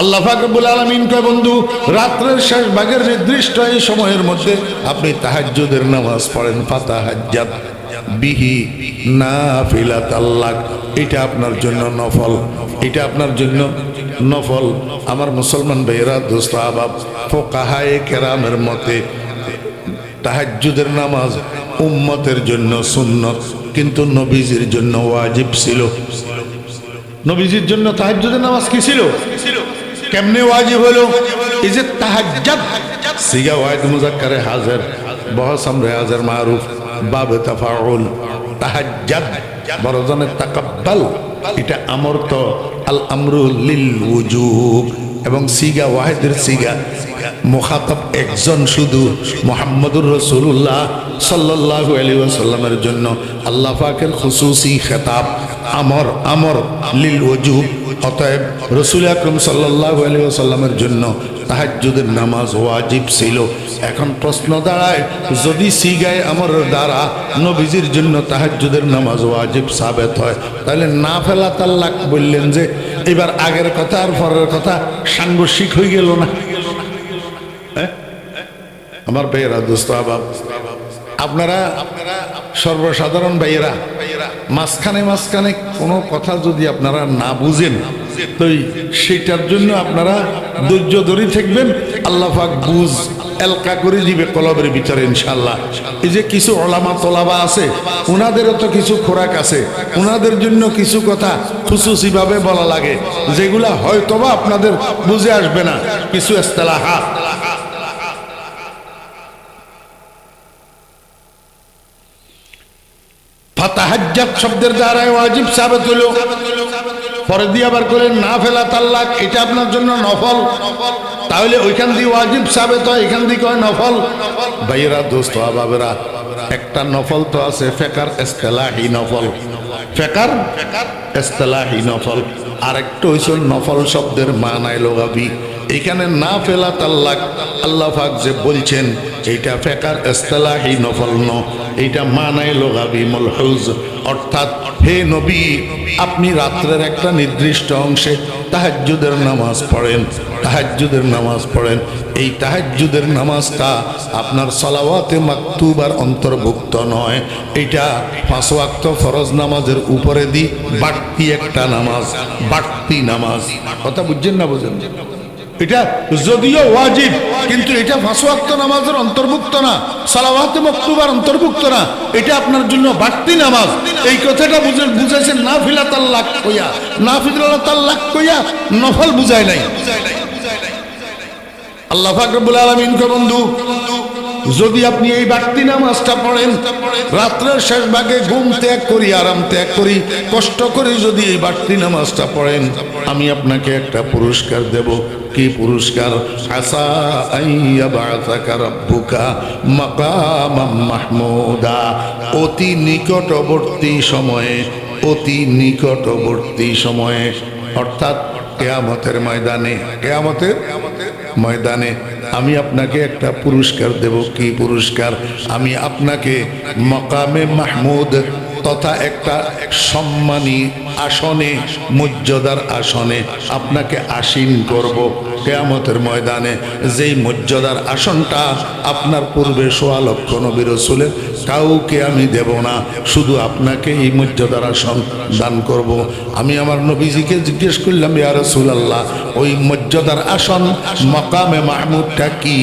আল্লাহ পাক রব্বুল আলামিন কয় বন্ধু রাতের শেষ ভাগের নির্দিষ্ট এই সময়ের মধ্যে আপনি তাহাজ্জুদের নামাজ পড়েন, ফাতাহাজ্জাত বিহি নাফিলাতাল লাক, এটা আপনার জন্য নফল, এটা আপনার জন্য নফল। আমার মুসলমান ভাইয়েরা, দোস্ত আহবাব, ফুকাহায়ে কেরামের মতে তাহাজ্জুদের নামাজ উম্মতের জন্য সুন্নত, কিন্তু নবীজির জন্য ওয়াজিব ছিল। নবীজির জন্য তাহাজ্জুদের নামাজ কি ছিল? কেমনে ওয়াজিব হলো? এই যে তাহাজ্জুদ সিগা ওয়াহিদ মুযাক্কারে হাজির, বহস আমরে হাজির মারুফ, বাবে তাফাউল। তাহাজ্জুদ বড়জনে তাকাব্বাল, এটা আমর তো আল আমরু লিল ওয়াজুব, এবং সিগা ওয়াহিদের সিগা মুখাতাব একজন শুধু মুহাম্মদুর রাসূলুল্লাহ সাল্লাল্লাহু আলাইহি ওয়াসাল্লামের জন্য আল্লাহ পাকের খুসুসি খেতাব আমর আমর লিল ওয়াজুব। অতএব রাসূল আকরাম সাল্লাল্লাহু আলাইহি ওয়াসাল্লামের জন্য তাহাজ্জুদের নামাজ ওয়াজিব ছিল। এখন প্রশ্ন দাঁড়ায়, যদি সিগায় আমরের দ্বারা নবীজির জন্য তাহাজ্জুদের নামাজ ওয়াজিব সাবেত হয়, তাহলে নাফিলাতাল লাক বললেন যে এবার আগের কথা আর পরের কথা সাংঘর্ষিক হয়ে গেল না? আমার ভাইয়েরা, দোস্ত আহবাব, আপনারা সর্বসাধারণ ভাইয়েরা মাঝখানে মাঝখানে কোনো কথা যদি আপনারা না বুঝেন, তো সেটার জন্য আপনারা ধৈর্য ধরে থাকবেন। আল্লাহ পাক বুঝ এলকা করে দিবে কলবের ভিতরে ইনশাআল্লাহ। এই যে কিছু ওলামা তোলাবা আছে, ওনাদেরও তো কিছু খোরাক আছে, ওনাদের জন্য কিছু কথা খুসুসিভাবে বলা লাগে, যেগুলা হয়তোবা আপনাদের বুঝে আসবে না। কিছু ইসতিলাহাত, ফাতাহাজ্জাত শব্দের দ্বারা ওয়াজিব সাবেত হলো, পরে দিয়ে আবার করলেন নাফিলাতাল লাক, এটা আপনার জন্য নফল। তাহলে ওইখান দিয়ে ওয়াজিব সাবেত হয়, এখান দিয়ে কয় নফল। ভাইয়েরা, দোস্ত আহবাবেরা, একটা নফল তো আছে ফিকার ইসতিলাহি নফল, ফিকার ইসতিলাহি নফল, আর একটা হইছে নফল শব্দের মানায় লুগাবি। এখানে নাফিলাতাল লাক আল্লাহ পাক যে বলছেন, এইটা ফিকার ইসতিলাহি নফল ন, এইটা মানায় লুগাবি মালহুজ। অর্থাৎ হে নবী, আপনি রাত্রের একটা নির্দিষ্ট অংশে তাহাজ্জুদের নামাজ পড়েন, তাহাজ্জুদের নামাজ পড়েন। এই তাহাজ্জুদের নামাজটা আপনার সালাওয়াতে মাকতুবার অন্তর্ভুক্ত নয়, এটা 5 ওয়াক্ত ফরজ নামাজের উপরে দি বাড়তি একটা নামাজ, বাড়তি নামাজ। কথা বুঝছেন না? বুঝেন? এটা যদিও ওয়াজিব, কিন্তু এটা 5 ওয়াক্ত নামাজের অন্তর্ভুক্ত না, সালাওয়াতে মাকতুবার অন্তর্ভুক্ত না, এটা আপনার জন্য বাড়তি নামাজ। এই কথাটা বুঝাইছেন নাফিলাতাল লাক কইয়া, নাফিলাতাল লাক কইয়া নফল বুঝায় নাই। আল্লাহ পাক রব্বুল আলামিন কয় বন্ধু, যদি আপনি এই বাড়তি নামাজটা পড়েন, রাত্রের শেষ ভাগে ঘুম ত্যাগ করি, আরাম ত্যাগ করি, কষ্ট করে যদি এই বাড়তি নামাজটা পড়েন, আমি আপনাকে একটা পুরস্কার দেব। কি পুরস্কার? আসা আইয়াবাসাকা রাব্বুকা মাকামাম মাহমুদা, অতি নিকটবর্তী সময়ে, অতি নিকটবর্তী সময়ে, অর্থাৎ কিয়ামতের ময়দানে, কিয়ামতের ময়দানে আমি আপনাকে একটা পুরস্কার দেব। কি পুরস্কার? আমি আপনাকে মাকামে মাহমুদ তথা একটা সম্মানী আসনে, মর্যাদার আসনে আপনাকে আসীন করব কিয়ামতের ময়দানে। যেই মর্যাদার আসনটা আপনার পূর্বে 1.25 লক্ষ নবী রাসূলের কাউকে আমি দেব না, শুধু আপনাকে এই মর্যাদার আসন দান করব। আমি আমার নবীজিকে জিজ্ঞেস করলাম, ইয়া রাসূলুল্লাহ, ওই মর্যাদার আসন মাকামে মাহমুদটা কি?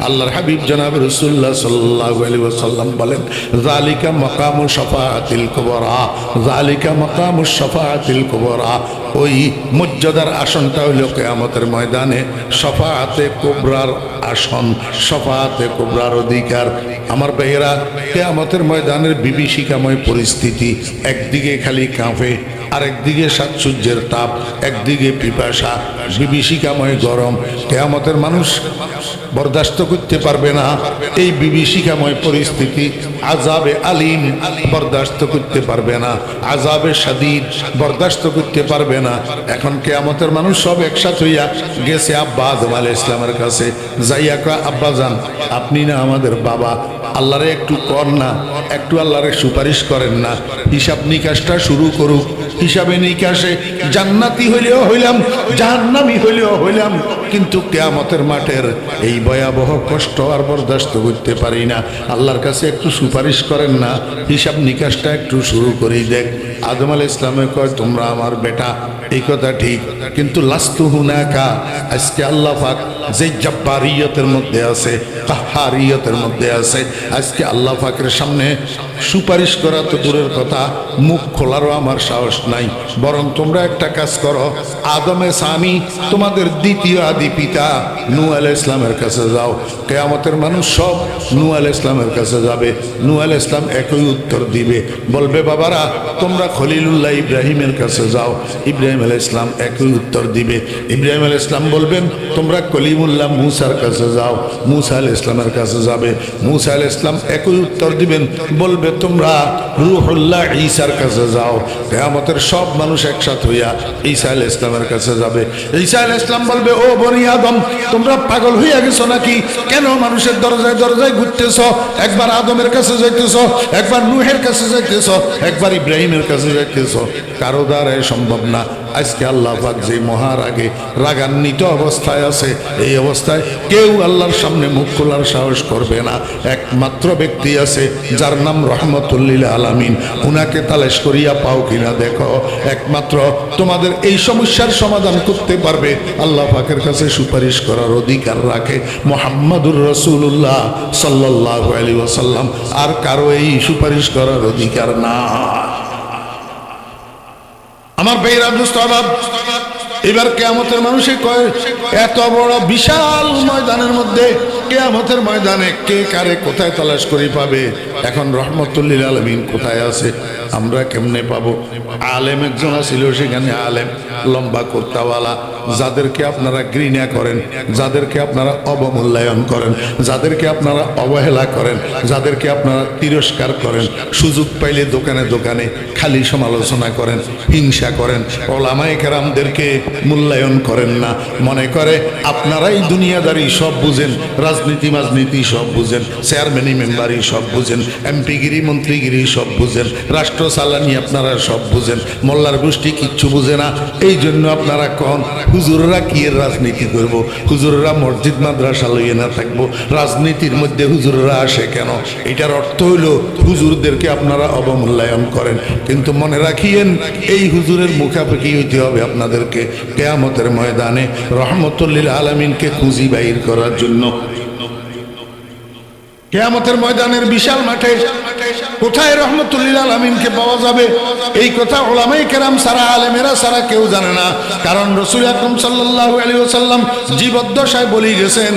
আল্লাহর হাবিব জনাব রাসূলুল্লাহ সাল্লাল্লাহু আলাইহি ওয়াসাল্লাম বলেন, যালিকা মাকামু শাফাআতিল কুবরা, যালিকা মাকামু শাফাআতিল কুবরা। ওই মর্যাদার আসনটা হইল কিয়ামতের ময়দানে শাফাআতে কুবরার আসন, শাফাআতে কুবরার অধিকার। আমার ভাইয়েরা, কিয়ামতের ময়দানের বিভীষিকাময় পরিস্থিতি, একদিকে খালি কাঁপে, আরেকদিকে সাতসূর্যের তাপ, একদিকে পিপাসা, বিভীষিকাময় গরম। কিয়ামতের মানুষ বরদাস্ত করতে পারবে না এই বিভীষিকাময় পরিস্থিতি। আযাবে আলিম বরদাস্ত করতে পারবে না, আযাবে শাদীদ বরদাস্ত করতে পারবে না। এখন কিয়ামতের মানুষ সব একসাথে হইয়া গেছে আব্বা আদম আলাইহিস সালামের কাছে, যাইয়া কয়, আব্বা জান, আপনি না আমাদের বাবা, আল্লাহরে একটু কর না, একটু আল্লাহরে সুপারিশ করেন না, হিসাব নিকাশটা শুরু করুক। হিসাবে নিকাশে জান্নাতি হইলেও হইলাম, জাহান্নামী হইলেও হইলাম, কিন্তু কিয়ামতের মাঠের এই ভয়াবহ কষ্ট আর বরদাস্ত করতে পারি না। আল্লাহর কাছে একটু সুপারিশ করেন না, হিসাব নিকাশটা একটু শুরু করেই দেখ। আদম আলাইহিস সালামে কয় তোমরা আমার বেটা, এই কথা ঠিক, কিন্তু লাস্তু হুনাকা। আজকে আল্লাহ পাক যে জব্বারিয়তের মধ্যে আছে, কাহ্হারিয়তের মধ্যে আছে, আজকে আল্লাহ পাকের সামনে সুপারিশ করা তো দূরের কথা, মুখ খোলারও আমার সাহস নাই। বরং তোমরা একটা কাজ করো, আদমে সানি তোমাদের দ্বিতীয় আদি পিতা নূহ আলাইহিস সালামের কাছে যাও। কিয়ামতের মানুষ সব নূহ আলাইহিস সালামের কাছে যাবে। নূহ আলাইহিস সালাম একই উত্তর দিবে, বলবে বাবারা তোমরা খলিলুল্লাহ ইব্রাহিমের কাছে যাও। ইব্রাহিম আলাইহিস সালাম একই উত্তর দিবে। ইব্রাহিম আলাইহিস সালাম বলবেন তোমরা কলিমুল্লাহ মুসার কাছে যাও। মুসা আলাইহিস সালামের কাছে যাবে। মুসা আলাইহিস সালাম একই উত্তর দিবেন, বলবে তোমরা রূহুল্লাহ ঈসার কাছে যাও। কিয়ামতের সব মানুষ একসাথে হইয়া ঈসা আলাইহিস সালামের কাছে যাবে। ঈসা আলাইহিস সালাম বলবে ও বনি আদম, তোমরা পাগল হইয়া গেছো নাকি? কেন মানুষের দরজায় দরজায় ঘুরতেছ? একবার আদমের কাছে যাইতেছ, একবার নূহের কাছে যাইতেছ, একবার ইব্রাহিমের কাছে যাইতেছ, কারো দ্বারাই সম্ভব না। আজকে আল্লাহ পাক যে মহারাগে রাগান্বিত অবস্থায় আছে, এই অবস্থায় কেউ আল্লাহর সামনে মুখ খোলার সাহস করবে না। একমাত্র ব্যক্তি আছে যার নাম রহমতুল লিল আলামিন, উনাকে তালাশ করিয়া পাও কিনা দেখো। একমাত্র তোমাদের এই সমস্যার সমাধান করতে পারবে, আল্লাহ পাকের কাছে সুপারিশ করার অধিকার রাখে মুহাম্মাদুর রাসূলুল্লাহ সাল্লাল্লাহু আলাইহি ওয়াসাল্লাম। আর কারো এই সুপারিশ করার অধিকার না। আমার ভাইরা দুস্তবাব, এবার কিয়ামতের মানুষে কয় এত বড় বিশাল ময়দানের মধ্যে, কিয়ামতের ময়দানে কে কারে কোথায় তালাশ করে পাবে? এখন রহমতুল লিল আলামিন কোথায় আছে, আমরা কেমনে পাবো? আলেম একজন ছিল সেখানে, আলেম লম্বা কুর্তাওয়ালা, যাদেরকে আপনারা ঘৃণা করেন, যাদেরকে আপনারা অবমূল্যায়ন করেন, যাদেরকে আপনারা অবহেলা করেন, যাদেরকে আপনারা তিরস্কার করেন, সুযোগ পাইলে দোকানে দোকানে খালি সমালোচনা করেন, হিংসা করেন, ওলামায়ে কেরামদেরকে মূল্যায়ন করেন না। মনে করে আপনারাই দুনিয়াদারি সব বুঝেন, রাজনীতি মাজনীতি সব বুঝেন, চেয়ারম্যানি মেম্বারি সব বুঝেন, এমপিগিরি মন্ত্রীগিরি সব বুঝেন, রাষ্ট্র চালানি আপনারা সব বুঝেন, মোল্লার গোষ্ঠী কিচ্ছু বুঝে না। এই জন্য আপনারা কন হুজুররা কি এর রাজনীতি করব? হুজুররা মসজিদ মাদ্রাসা লইয়ে না থাকবো, রাজনীতির মধ্যে হুজুররা আসে কেন? এটার অর্থ হইল হুজুরদেরকে আপনারা অবমূল্যায়ন করেন। কিন্তু মনে রাখিয়েন, এই হুজুরের মুখাপেক্ষি হইতে হবে আপনাদেরকে কিয়ামতের ময়দানে রহমতুল লিল আলামিনকে খুঁজি বাইর করার জন্য। কিয়ামতের ময়দানের বিশাল মাঠে কোথায় রহমতুল লিল আলামিনকে পাওয়া যাবে, এই কথা উলামায়ে কেরাম সারা, আলেমেরা সারা কেউ জানে না। কারণ রাসূল আকরাম সাল্লাল্লাহু আলাইহি ওয়াসাল্লাম জীবদ্দশায় বলে গেছেন,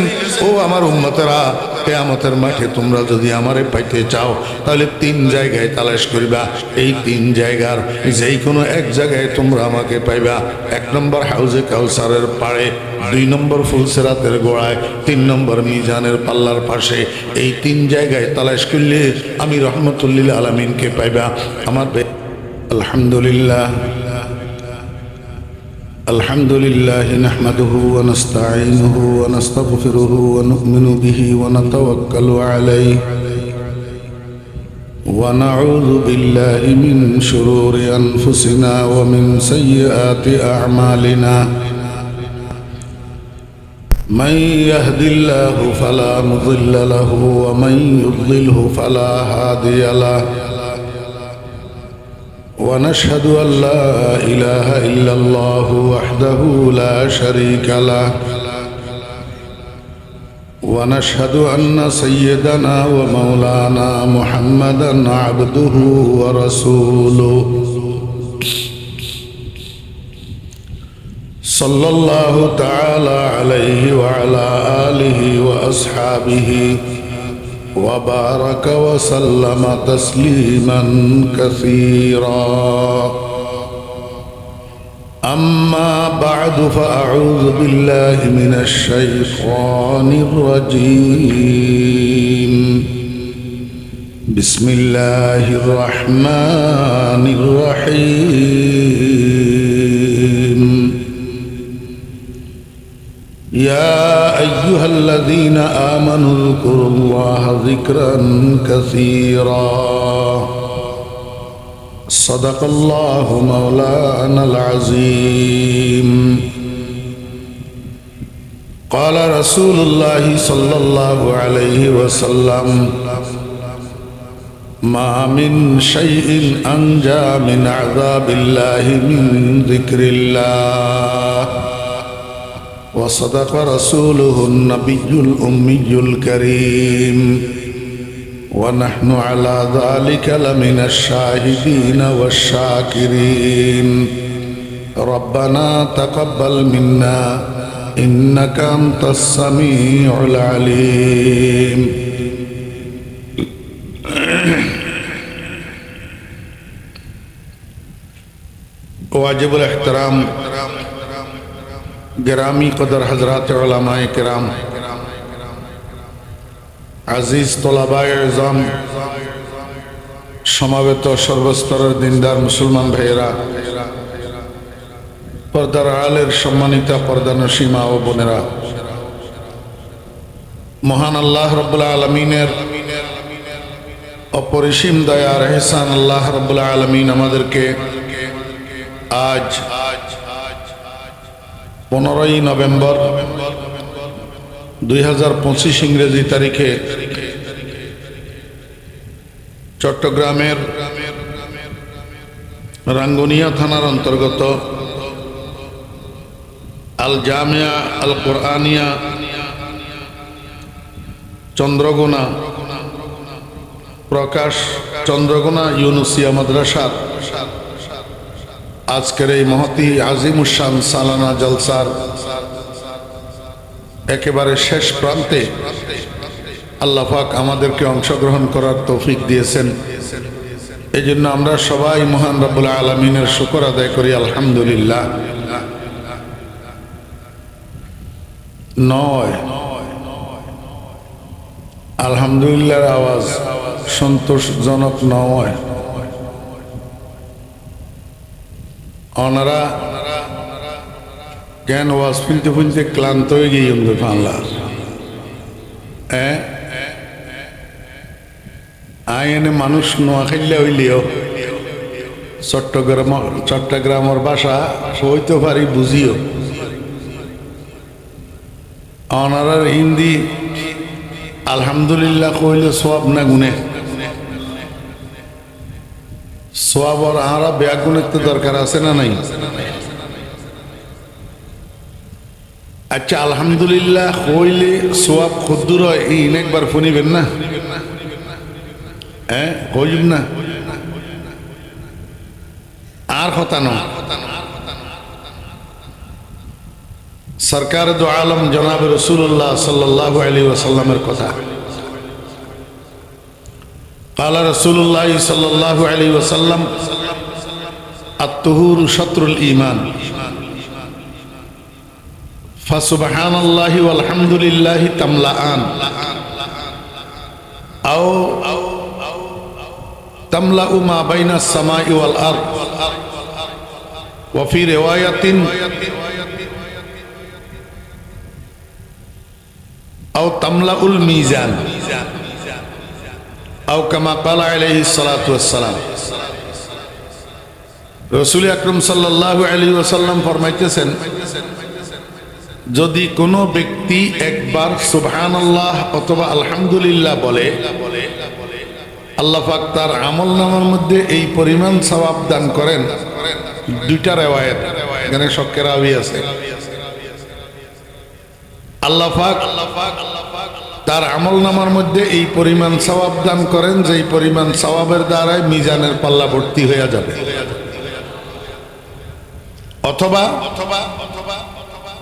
ও আমার উম্মতেরা, কিয়ামতের মাঠে তোমরা যদি আমারে পাইতে চাও তাহলে 3 জায়গায় তালাশ করিবা। এই 3 জায়গার যেই কোনো এক জায়গায় তোমরা আমাকে পাইবা। 1 নম্বর হাউজে কাউসারের পাড়ে, 2 নম্বর ফুলসিরাতের গোড়ায়, 3 নম্বর মিজানের পাল্লার পাশে। এই 3 জায়গায় তালাশ করলে আমি রহমতুল লিল আলামিনকে পাইবা। আমার আলহামদুলিল্লাহ আলহামদুলিল্লাহ নাহমাদুহু ওয়া নাস্তাঈনুহু ওয়া নাস্তাগফিরুহু ওয়া নু'মিনু বিহি ওয়া নাতাওয়াক্কালু আলাইহি ওয়া নাউযু বিল্লাহি মিন শুরুরি আনফুসিনা ওয়া মিন সাইয়্যাতি আ'মালিনা। মান ইয়াহদিল্লাহু ফালা মুযিল্লা লাহু ওয়া মান ইউদ্লিলহু ফালা হাদিয়া লাহু। ونشهد أن لا إله إلا الله وحده لا شريك له ونشهد أن سيدنا ومولانا محمدا عبده ورسوله صلى الله تعالى عليه وعلى آله وأصحابه وبارك وسلم تسليما كثيرا. أما بعد فأعوذ بالله من الشيطان الرجيم. بسم الله الرحمن الرحيم. يا أيها الذين آمنوا اذكروا الله ذكرا كثيرا صدق الله مولانا العظيم قال رسول الله صلى الله عليه وسلم ما من شيء أنجى من عذاب الله من ذكر الله وصدق رسوله النبي الأمي الكريم ونحن على ذلك لمن الشاهدين والشاكرين ربنا تقبل منا إنك أنت السميع العليم واجب الاحترام ग्रामी कदर हजरात उलमाए किराम আজিজ তোলাবায়ে ইজাম সমাবেত সর্বস্তরের দিনদার মুসলমান ভাইয়েরা পর্দার আড়ালের সম্মানিতা পর্দানশী মা ও বোনেরা মহান আল্লাহ রাব্বুল আলামিনের অপরিসীম দয়া আর ইহসান আল্লাহ রাব্বুল আলামিন আমাদেরকে আজ 15ই নভেম্বর 2025 ইংরেজি তারিখে চট্টগ্রামের রাঙ্গুনিয়া থানার অন্তর্গত আল জামিয়া আল কোরআনিয়া চন্দ্রগোনা প্রকাশ চন্দ্রগোনা ইউনুসিয়া মাদ্রাসার আজকের এই মহতি আজিমুশান সালানা জলসার একেবারে শেষ প্রান্তে আল্লাহ পাক আমাদেরকে অংশগ্রহণ করার তৌফিক দিয়েছেন। এই জন্য আমরা সবাই মহান রব্বুল আলামিনের শুকর আদায় করি আলহামদুলিল্লাহ। নয় আলহামদুলিল্লাহর আওয়াজ সন্তোষজনক নয়। ওনারা কেন ওয়াজ শুনতে শুনতে ক্লান্ত হয়ে গিয়ে ফানলা আইনে মানুষ নোয়া খেললে হইলেও চট্টগ্রামের বাসা হইতে পারি বুঝিও। ওনারার হিন্দি আলহামদুলিল্লাহ কইলে সব না গুনে সব আর আরা ব্যাগুনের তো দরকার আছে না নাই? আচ্ছা আলহামদুলিল্লাহ কইলে সোয়াব খুদ্দুর হয় ইন একবার শুনিবেন না? কইব না আর কথা নয়। সরকার দো আলম জনাব রাসূলুল্লাহ সাল্লাল্লাহু আলাইহি ওয়াসাল্লামের কথা। قال رسول الله صلى الله عليه وسلم الطهور شطر الإيمان فسبحان الله والحمد لله تملأان أو تملأ ما بين السماء والأرض وفي رواية أو تملأ الميزان أو كما قال عليه الصلاة والسلام। রসুল আকরম সাল্লাল্লাহু আলাইহি ওয়াসাল্লাম ফরমাইতেছেন যদি কোনো ব্যক্তি একবার সুবহানাল্লাহ অথবা আলহামদুলিল্লাহ বলে আল্লাহ পাক তার আমলনামার মধ্যে এই পরিমাণ সওয়াব দান করেন। দুইটা রিওয়ায়াত এখানে শক্কে রাবি আছে। আল্লাহ পাক তার আমলনামার মধ্যে এই পরিমাণ সওয়াব দান করেন যেই পরিমাণ সওয়াবের দ্বারাই মিজানের পাল্লা ভর্তি হয়ে যাবে। অথবা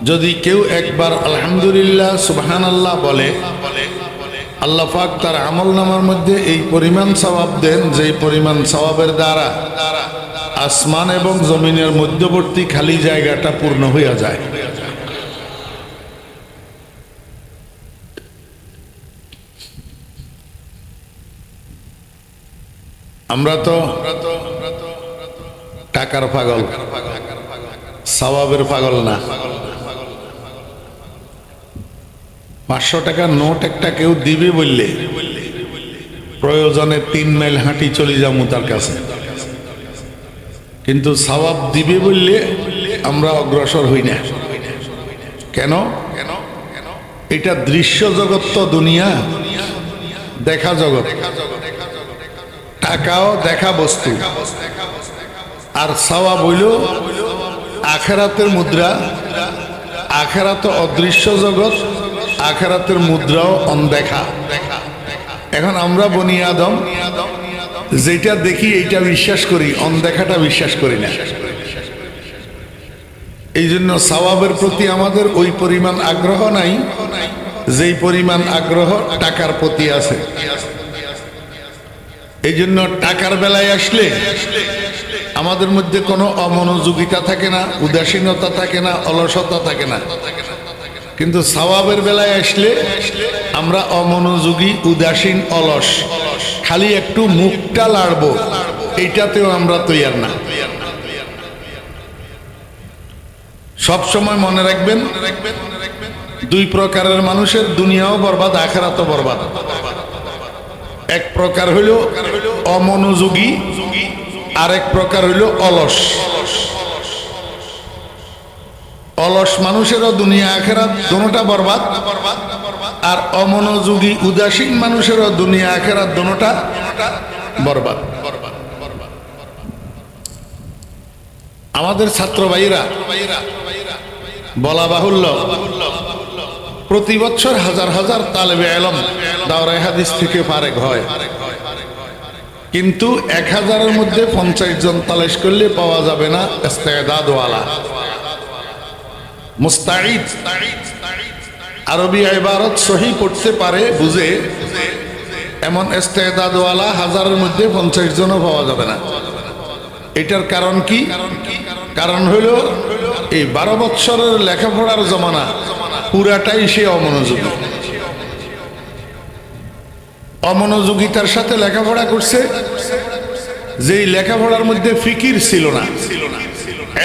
যদি কেউ একবার আলহামদুলিল্লাহ সুবহানাল্লাহ বলে আল্লাহ পাক তার আমলনামার মধ্যে এই পরিমাণ সওয়াব দেন যেই পরিমাণ সওয়াবের দ্বারা আসমান এবং জমিনের মধ্যবর্তী খালি জায়গাটা পূর্ণ হয়ে যায়। আমরা তো টাকার পাগল, সওয়াবের পাগল না। 500 টাকার নোট একটা কেউ দিবে বললে প্রয়োজনে 3 মাইল হাঁটি চলে যাবো তার কাছে, কিন্তু সওয়াব দিবে বললে আমরা অগ্রসর হই না। কেন? এটা দৃশ্য জগৎ তো দুনিয়া, দেখা জগৎ, টাকাও দেখা বস্তু, আর সওয়াব হইল আখিরাতের মুদ্রা। আখিরাত অদৃশ্য জগৎ, আখিরাতের মুদ্রাও অনদেখা। এখন আমরা বনি আদম যেটা দেখি এইটা বিশ্বাস করি, অনদেখাটা বিশ্বাস করি না। এই জন্য সওয়াবের প্রতি আমাদের ওই পরিমাণ আগ্রহ নাই যেই পরিমাণ আগ্রহ টাকার প্রতি আছে। এই জন্য টাকার বেলায় আসলে আমাদের মধ্যে কোনো অমনোযোগিতা থাকে না, উদাসীনতা থাকে না, অলসতা থাকে না। কিন্তু সওয়াবের বেলায় আসলে আমরা অমনোযোগী, উদাসীন, অলস, খালি একটু মুখটা লাড়বো এইটাতেও আমরা তৈয়ার না। সব সময় মনে রাখবেন, 2 প্রকারের মানুষের দুনিয়াও বরবাদ, আখিরাতও বরবাদ। এক প্রকার হইল অমনোযোগী, আরেক প্রকার হইল অলস। অলস মানুষেরও দুনিয়া আখিরাত দোনোটা বরবাদ, আর অমনোযোগী উদাসীন মানুষেরও দুনিয়া আখিরাত দোনোটা বরবাদ। আমাদের ছাত্র ভাইরা বলা বাহুল্য প্রতি বছর হাজার হাজার তালেবে ইলম দাওরায়ে হাদিস থেকে ফারেক হয়, কিন্তু 1000-এর মধ্যে 50 জন তালাশ করলে পাওয়া যাবে না ইস্তেদাদওয়ালা, মুস্তাঈদ, আরবি ইবারত সহি পড়তে পারে বুঝে এমন ইস্তেদাদওয়ালা 1000-এর মধ্যে 50 জনও পাওয়া যাবে না। এটার কারণ কি? কারণ হলো এই 12 বছরের লেখাপড়ার জমানা পুরাটাই সে অমনোযোগী। অমনোযোগিতার সাথে লেখাপড়া করছে, যেই লেখাপড়ার মধ্যে ফিকির ছিল না,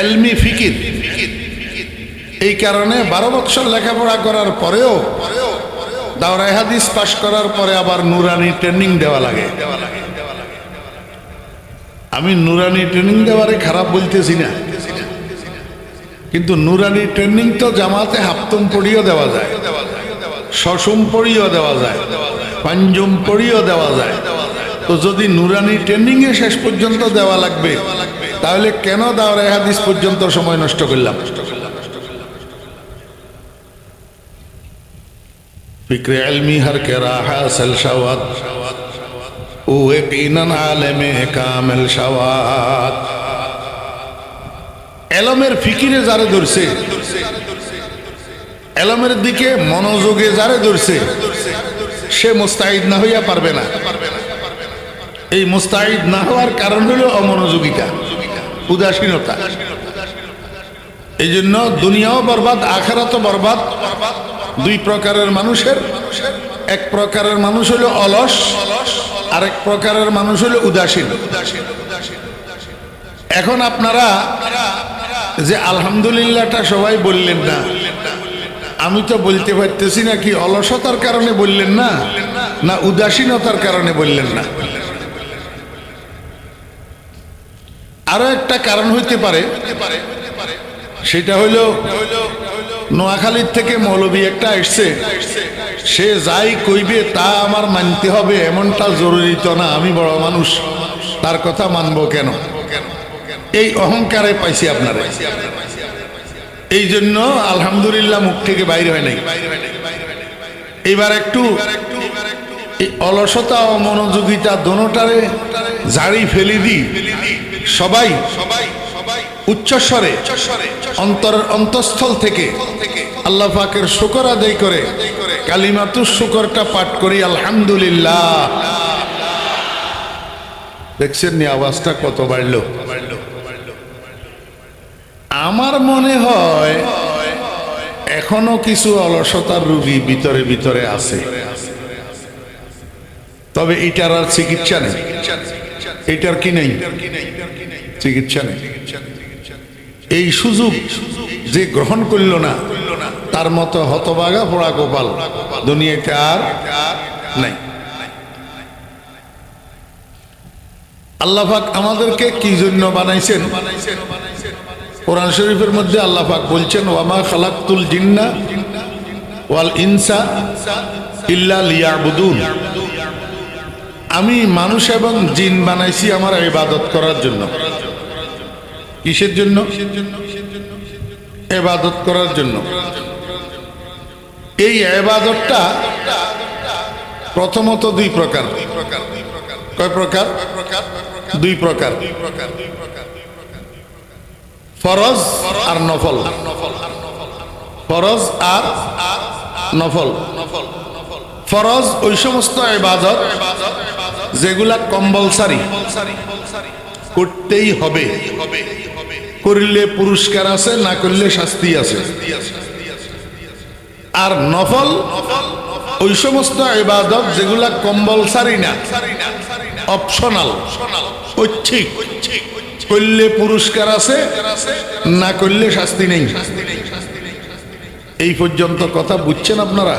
এলমি ফিকির। এই কারণে 12 বছর লেখাপড়া করার পরেও দাওরায়ে হাদিস পাশ করার পরে আবার নুরানি ট্রেনিং দেওয়া লাগে। আমি নুরানি ট্রেনিং দেওয়ারে খারাপ বলতেছি না, কিন্তু নুরানি ট্রেনিং তো জামাতে হাফতুম পড়িও দেওয়া যায়, শসুম পড়িও দেওয়া যায়, পাঞ্জুম পড়িও দেওয়া যায়। তো যদি নুরানি ট্রেনিং এ শেষ পর্যন্ত দেওয়া লাগবে, তাহলে কেন দাওরায়ে হাদিস পর্যন্ত সময় নষ্ট করলাম? ফিকরে ইলমি হর কে রাহা হাসিল শাওয়াত ও ইয়াকিনান আলেমে কামেল শাওয়াত। এলমের ফিকিরে যারে ধরছে, এলমের দিকে মনোযোগে যারে ধরছে, সে মুস্তাঈদ না হইয়া পারবে না। এই মুস্তাঈদ না হওয়ার কারণ হলো অমনোযোগিতা, উদাসীনতা। এই জন্য দুনিয়াও বরবাদ, আখিরাতও বরবাদ। 2 প্রকারের মানুষের, এক প্রকারের মানুষ হলো অলস, আরেক প্রকারের মানুষ হলো উদাসীন। এখন আপনারা যে আলহামদুলিল্লাহটা সবাই বললেন না, আমি তো বলতে পারতেছি না কি অলসতার কারণে বললেন না, না উদাসীনতার কারণে বললেন না? আরো একটা কারণ হইতে পারে, সেটা হইল নোয়াখালীর থেকে মৌলবী একটা আসছে, সে যাই কইবে তা আমার মানতে হবে এমনটা জরুরি তো না। আমি বড় মানুষ, তার কথা মানবো কেন? এই অহংকারে পাইছি আপনারা। এই জন্য আলহামদুলিল্লাহ মুখ থেকে বাইরে হয় নাই। এবার একটু এই অলসতা ও মনোযোগিতা দোনোটারে ঝাড়ি ফেলি দি, সবাই উচ্চস্বরে অন্তরের অন্তঃস্থল থেকে আল্লাহ পাকের শুকর আদায় করে কালিমাতুশ শুকরটা পাঠ করি আলহামদুলিল্লাহ। দেখছেন নি আওয়াজটা কত বাড়লো? আমার মনে হয় এখনো কিছু অলসতার রোগী ভিতরে ভিতরে আছে, তবে এটার আর চিকিৎসা নেই। এটার কি নেই? চিকিৎসা নেই। এই সুযোগ যে গ্রহণ করল না, তার মতো হতভাগা পোড়া কপাল দুনিয়াতে আর নাই। আল্লাহ পাক আমাদেরকে কি জন্য বানাইছেন? কোরআন শরীফের মধ্যে আল্লাহ পাক বলছেন, ওয়ামা খালাকতুল জিন্না ওয়াল ইনসা ইল্লা লিয়াবুদুন। আমি মানুষ এবং জিন বানাইছি আমার ইবাদত করার জন্য। কিসের জন্য? ইবাদত করার জন্য। এই ইবাদতটা প্রথমত দুই প্রকার। কয় প্রকার? দুই প্রকার, ফরজ আর নফল। ফরজ আর নফল। ফরজ ওই সমস্ত ইবাদত যেগুলা কম্পালসারি, করতেই হবে, করলে পুরস্কার আছে, না করলে শাস্তি আছে। আর নফল ওই সমস্ত ইবাদত যেগুলা কম্পালসারি না, অপশনাল, ঐচ্ছিক, করলে পুরস্কার আছে, না করলে শাস্তি নেই। এই পর্যন্ত কথা বুঝছেন আপনারা?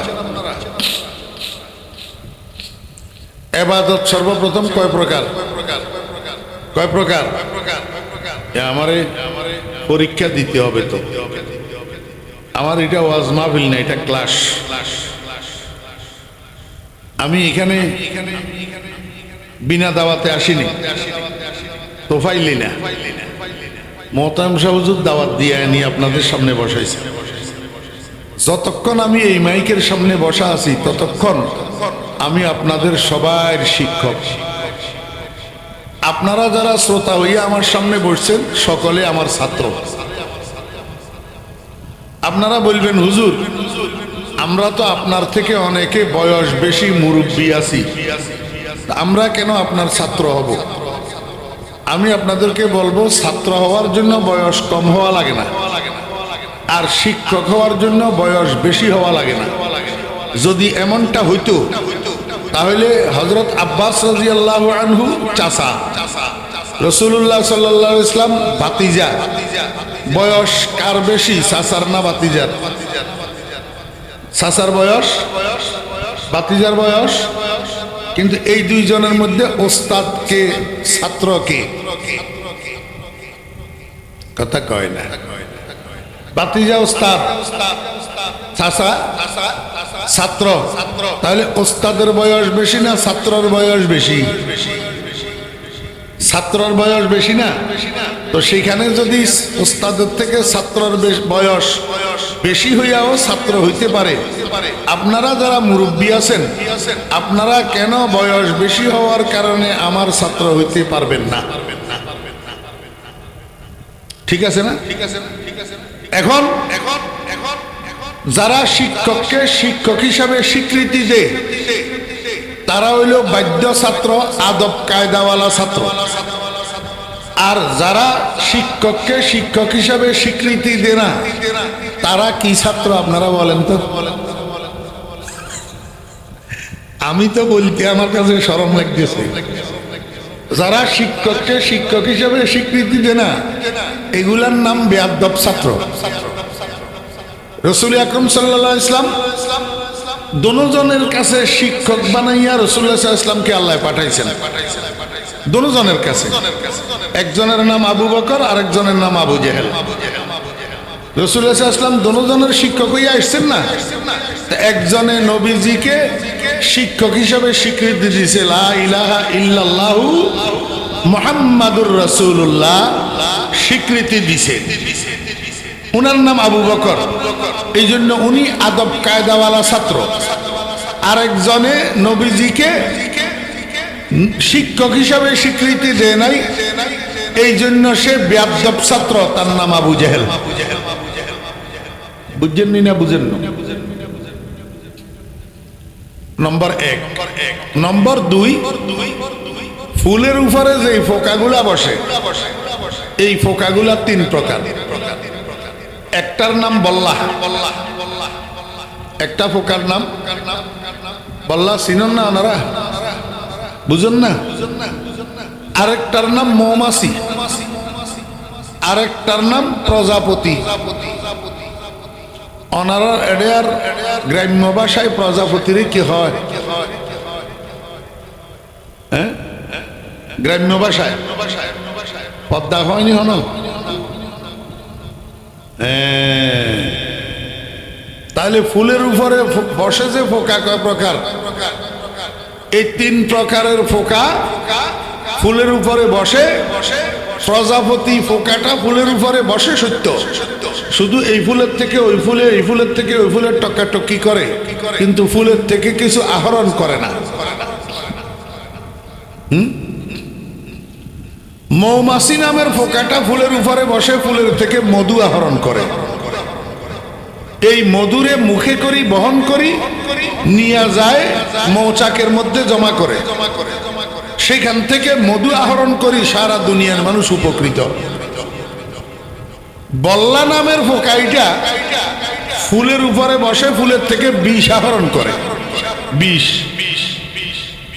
ইবাদত সর্বপ্রথম কয় প্রকার? কয় প্রকার? আমারে পরীক্ষা দিতে হবে তো। আমার এটা ওয়াজ মাহফিল না, এটা ক্লাস। আমি এখানে বিনা দাওয়াতে আসিনি, তোফাইলি না। মোহতারাম সাহেব হুজুর দাওয়াত দিয়ে আনি আপনাদের সামনে বসাইছি। যতক্ষণ আমি এই মাইকের সামনে বসা আছি ততক্ষণ আমি আপনাদের সবার শিক্ষক। আপনারা যারা শ্রোতা হইয়া আমার সামনে বসছেন সকলে আমার ছাত্র। আপনারা বলবেন, হুজুর আমরা তো আপনার থেকে অনেকে বয়স বেশি, মুরব্বী আছি, আমরা কেন আপনার ছাত্র হব? আমি আপনাদেরকে বলবো, ছাত্র হওয়ার জন্য বয়স কম হওয়া লাগে না, আর শিক্ষক হওয়ার জন্য বয়স বেশি হওয়া লাগে না। যদি এমনটা হইতো তাহলে হযরত আব্বাস রাদিয়াল্লাহু আনহু চাচা, রাসূলুল্লাহ সাল্লাল্লাহু আলাইহি ওয়াসাল্লাম ভাতিজা। বয়স কার বেশি, চাচার না ভাতিজার? চাচার বয়স, ভাতিজার বয়স। কিন্তু এই দুইজনের মধ্যে ওস্তাদ কে, ছাত্র কে? কথা কয় না। ভাতিজা ওস্তাদ, চাচা ছাত্র। তাহলে ওস্তাদের বয়স বেশি না ছাত্রর বয়স বেশি? ছাত্রর বয়স বেশি না? তো সেখানে যদি ওস্তাদের থেকে ছাত্রর বয়স বেশি হইয়াও ছাত্র হইতে পারে, আপনারা যারা মুরব্বী আছেন আপনারা কেন বয়স বেশি হওয়ার কারণে আমার ছাত্র হইতে পারবেন না? ঠিক আছে না? এখন যারা শিক্ষককে শিক্ষক হিসাবে স্বীকৃতি দেয় তারা হইল বাধ্য ছাত্র, আদব কায়দাওয়ালা ছাত্র। আর যারা শিক্ষককে শিক্ষক হিসাবে স্বীকৃতি দেয় না তারা কি ছাত্র আপনারা বলেন তো? আমি তো বলতে আমার কাছে শরম লাগতেছে। যারা শিক্ষককে শিক্ষক হিসাবে স্বীকৃতি দেয় না এগুলার নাম বেয়াদব ছাত্র। রাসূল আকরাম সাল্লাল্লাহু আলাইহি ওয়াসাল্লাম দুজনের কাছে শিক্ষক বানাইয়া রাসূলুল্লাহ সাল্লাল্লাহু আলাইহি ওয়াসাল্লামকে আল্লাহ পাঠাইছেন। দুজনের কাছে, একজনের নাম আবু বকর আর একজনের নাম আবু জেহেল। রাসূলুল্লাহ সাল্লাল্লাহু আলাইহি ওয়াসাল্লাম দুজনের শিক্ষক হইয়া আসছেন না? একজনে নবীজিকে শিক্ষক হিসাবে স্বীকৃতি দিয়েছে, লা ইলাহা ইল্লাল্লাহু মুহাম্মাদুর রাসূলুল্লাহ স্বীকৃতি দিয়েছে। উনার নাম আবু বকর, এই জন্য উনি আদব কায়দাওয়ালা ছাত্র। আরেকজনে নবীজিকে শিক্ষক হিসাবে স্বীকৃতি দেয় নাই, এই জন্য সে বেয়াদব ছাত্র, তার নাম আবু জেহেল। বুঝছেন না? বুঝেন না? নম্বর এক। নম্বর দুই, ফুলের উপরে যে ফোকাগুলা বসে এই ফোকাগুলা তিন প্রকার। একটার নাম বল্লাহ, একটা ফোকার নাম বল্লাহ। চিনেন না ওনারা? বুঝেন না? আরেকটার নাম মৌমাছি, আরেকটার নাম প্রজাপতি। ওনারা এডের গ্রাম্য ভাষায় প্রজাপতিরে কি হয়? হ্যাঁ, গ্রাম্য ভাষায় পদ্মা হয়নি হন। তাহলে ফুলের উপরে বসে যে ফোকা কয় প্রকার? এই 3 প্রকারের ফোকা ফুলের উপরে বসে। প্রজাপতি ফোকাটা ফুলের উপরে বসে সত্য, শুধু এই ফুলের থেকে ওই ফুলে, এই ফুলের থেকে ওই ফুলের টকাটকি করে, কিন্তু ফুলের থেকে কিছু আহরণ করে না। মৌমাছি নামের ফোকাটা ফুলের উপরে বসে, ফুলের থেকে মধু আহরণ করে। এই মধুরে মুখে করি বহন করি নিয়ে যায় মৌচাকের মধ্যে জমা করে, সেখান থেকে মধু আহরণ করি, সারা দুনিয়ার মানুষ উপকৃত। বল্লা নামের ফোকাইটা ফুলের উপরে বসে, ফুলের থেকে বিষ আহরণ করে। বিষ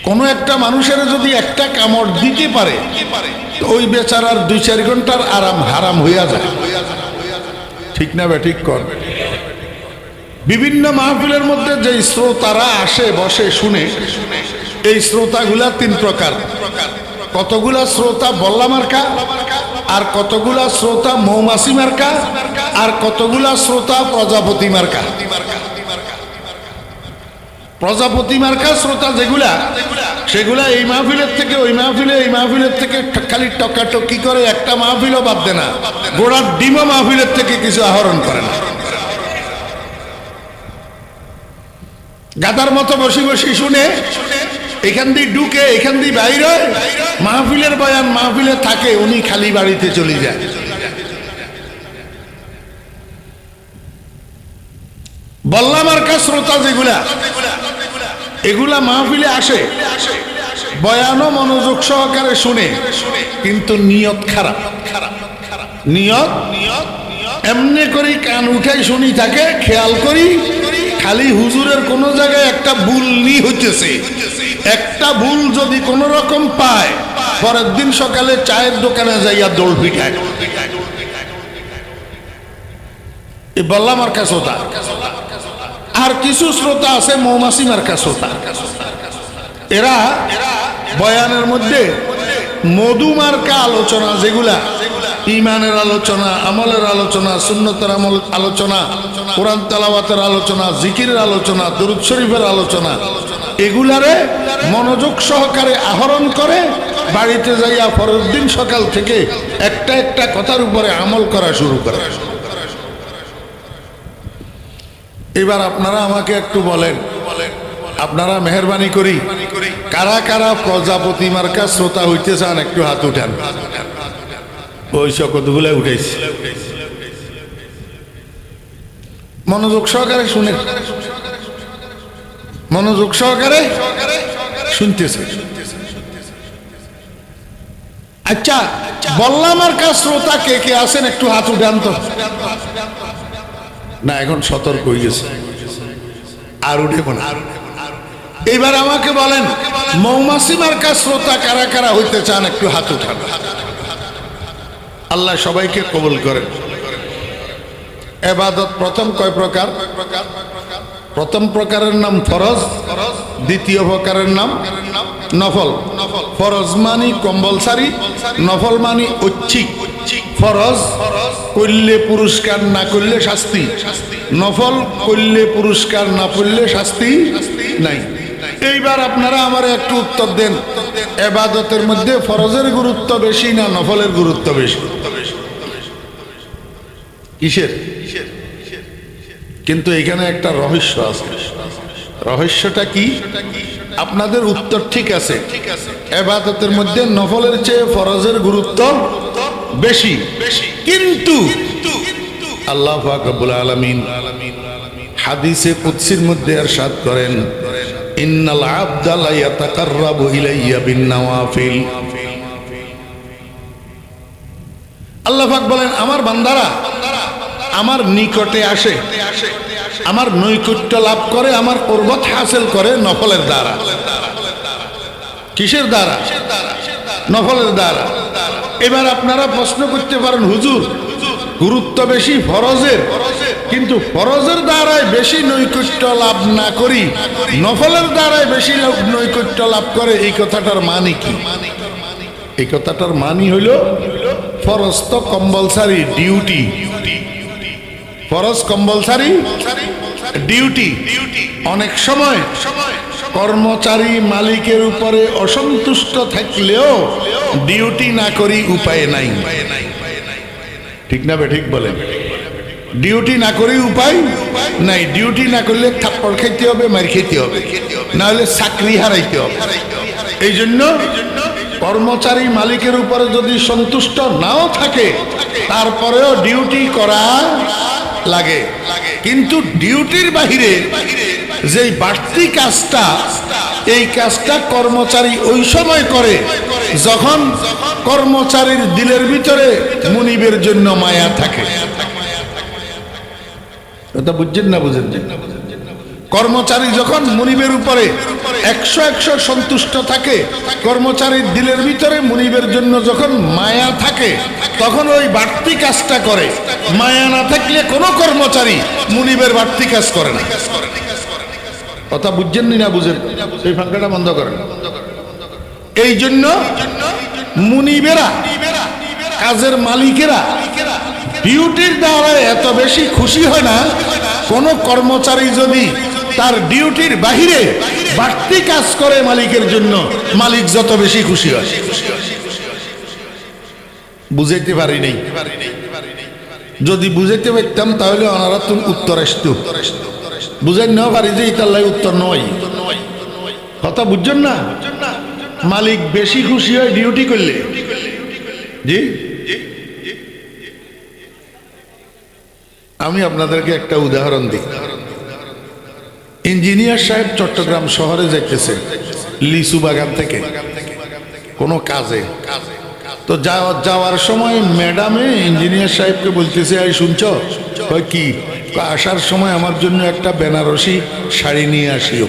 কোনো একটা মানুষের যদি একটা কামড় দিতে পারে, ওই বেচারার 2-4 ঘন্টার আরাম হারাম হইয়া যায়। ঠিক না? ঠিক কর। বিভিন্ন মাহফিলের মধ্যে যে শ্রোতারা আসে বসে শুনে, এই শ্রোতাগুলা 3 প্রকার। কতগুলা শ্রোতা বল্লা মার্কা, আর কতগুলা শ্রোতা মৌমাছি মার্কা, আর কতগুলা শ্রোতা প্রজাপতি মার্কা। প্রজাপতি মার্কা শ্রোতা যেগুলা, সেগুলা এই মাহফিলের থেকে ওই মাহফিলে, এই মাহফিলের থেকে খালি টকাটকি করে, একটা মাহফিলও বাদ দেয় না। গোড়ার ডিমা মাহফিলের থেকে কিছু আহরণ করে না। গাদার মতো বসে বসে শুনে, এখান দিয়ে ঢুকে এখান দিয়ে বাইরে, মাহফিলের বয়ান মাহফিলে থাকে, উনি খালি বাড়িতে চলে যায়। বল্লা মার্কা শ্রোতা যেগুলা, এগুলা মাহফিলে আসে, বয়ানও মনোযোগ সহকারে শুনে, কিন্তু নিয়ত খারাপ। নিয়ত এমনি করি কান উঠাই শুনি থাকে, খেয়াল করি খালি হুজুরের কোন জায়গায় একটা ভুল নি হইতেছে। একটা ভুল যদি কোন রকম পায়, পরের দিন সকালে চায়ের দোকানে যাইয়া দোল পিঠায়। এই বল্লা মার্কা শ্রোতা। আর কিছু শ্রোতা আছে মৌমাছি মার্কা শ্রোতা। এরা বয়ানের মধ্যে মধু মার্কা আলোচনা, যেগুলা ইমানের আলোচনা, আমলের আলোচনা, সুন্নতের আমল আলোচনা, কোরআন তেলাওয়াতের আলোচনা, জিকিরের আলোচনা, দুরূদ শরীফের আলোচনা, এগুলারে মনোযোগ সহকারে আহরণ করে, বাড়িতে যাইয়া পরের দিন সকাল থেকে একটা একটা কথার উপরে আমল করা শুরু করে। এবার আপনারা আমাকে একটু বলেন, আপনারা মেহরবানি করি কারা কারা প্রজাপতি মার্কা শ্রোতা হইতে চান? একটু হাত উঠান। ওই কতগুলো উঠেছে। মনোযোগ সহকারে শুনে, মনোযোগ সহকারে শুনতেছে। আচ্ছা, বল্লা মার্কা শ্রোতা কে কে আছেন? একটু হাত উঠান তো। না, এখন সতর্ক হয়ে গেছে, আর উঠে না। এবার আমাকে বলেন, মৌমাছি মার্কা শ্রোতা কারা কারা হইতে চান? একটু হাত উঠান। আল্লাহ সবাইকে কবুল করেন। ইবাদত প্রথম কয় প্রকার? প্রথম প্রকারের নাম ফরজ, দ্বিতীয় প্রকারের নাম নফল। ফরজ মানি কম্পালসারি, নফল মানি ঐচ্ছিক। ফরজ করলে পুরস্কার, না করলে শাস্তি। নফল করলে পুরস্কার, না করলে শাস্তি নাই। এইবার আপনারা আমার একটু উত্তর দেন, ইবাদতের মধ্যে ফরজের গুরুত্ব বেশি না নফলের গুরুত্ব বেশি? কিসের? কিন্তু এখানে একটা রহস্য আছে। রহস্যটা কি? আপনাদের উত্তর ঠিক আছে, ইবাদতের মধ্যে নফলের চেয়ে ফরজের গুরুত্ব বেশি। কিন্তু আল্লাহ পাক রব্বুল আলামিন হাদিসে কুদসির মধ্যে ইরশাদ করেন, ইন্নাল আবদা লা ইয়াতাকাররাবু ইলাইয়া বিন নওয়াফিল। আল্লাহ পাক বলেন, আমার বান্দারা আমার নিকটে আসে, আমার নৈকট্য লাভ করে, আমার কুরবত হাসিল করে নফলের দ্বারা। কিসের দ্বারা? নফলের দ্বারা। এবার আপনারা প্রশ্ন করতে পারেন, হুজুর গুরুত্ব বেশি ফরজের কিন্তু ফরজের দ্বারাই বেশি নৈকট্য লাভ না করি নফলের দ্বারাই বেশি নৈকট্য লাভ করে, এই কথাটার মানে কি? এই কথাটার মানে হইল ফরজ তো কম্পালসারি ডিউটি, ফরজ কম্পালসারি ডিউটি। অনেক সময় কর্মচারী মালিকের উপরে অসন্তুষ্ট থাকলেও ডিউটি না করি উপায় নাই, ঠিক না? ঠিক বলেন, ডিউটি না করি উপায় নাই। ডিউটি না করলে থাপ্পড় খাইতে হবে, মার খেতে হবে, না হলে চাকরি হারাইতে হবে। এই জন্য কর্মচারী মালিকের উপরে যদি সন্তুষ্ট নাও থাকে তারপরেও ডিউটি করা লাগে। কিন্তু ডিউটির বাহিরে যেই বাড়তি কাজটা, এই কাজটা কর্মচারী ওই সময় করে যখন কর্মচারীর দিলের ভিতরে মুনিবের জন্য মায়া থাকে। এটা বুঝছেন না? বুঝেন? কর্মচারী যখন মুনিবের উপরে 100 সন্তুষ্ট থাকে, কর্মচারীর দিলের ভিতরে মুনিবের জন্য যখন মায়া থাকে, তখন ওই বাড়তি কাজটা করে। মায়া না থাকলে কোনো কর্মচারী মুনিবের বাড়তি কাজ করে না। কথা বুঝছেন না? বুঝেন? সেই ফাঁকাটা বন্ধ করেন। এই জন্য মুনিবেরা, কাজের মালিকেরা ডিউটির দ্বারা এত বেশি খুশি হয় না কোন কর্মচারী যদি তার ডিউটির বাহিরে বাড়তি কাজ করে মালিকের জন্য, মালিক যত বেশি খুশি হয়। বুঝাইতে পারি নাই। যদি বুঝাইতে পারতাম তাহলে ওনারা তুমি উত্তর আসতো। বুঝাই না পারি যে ইতাল্লাই উত্তর নয়। কথা বুঝছেন না? মালিক বেশি খুশি হয় ডিউটি করলে। জি, আমি আপনাদেরকে একটা উদাহরণ দিই। ইঞ্জিনিয়ার সাহেব চট্টগ্রাম শহরে যাইতেছে লিচু বাগান থেকে কোনো কাজে। তো যাওয়ার সময় ম্যাডামে ইঞ্জিনিয়ার সাহেবকে বলতেছে, এই শুনছ? কি? আসার সময় আমার জন্য একটা বেনারসি শাড়ি নিয়ে আসিও।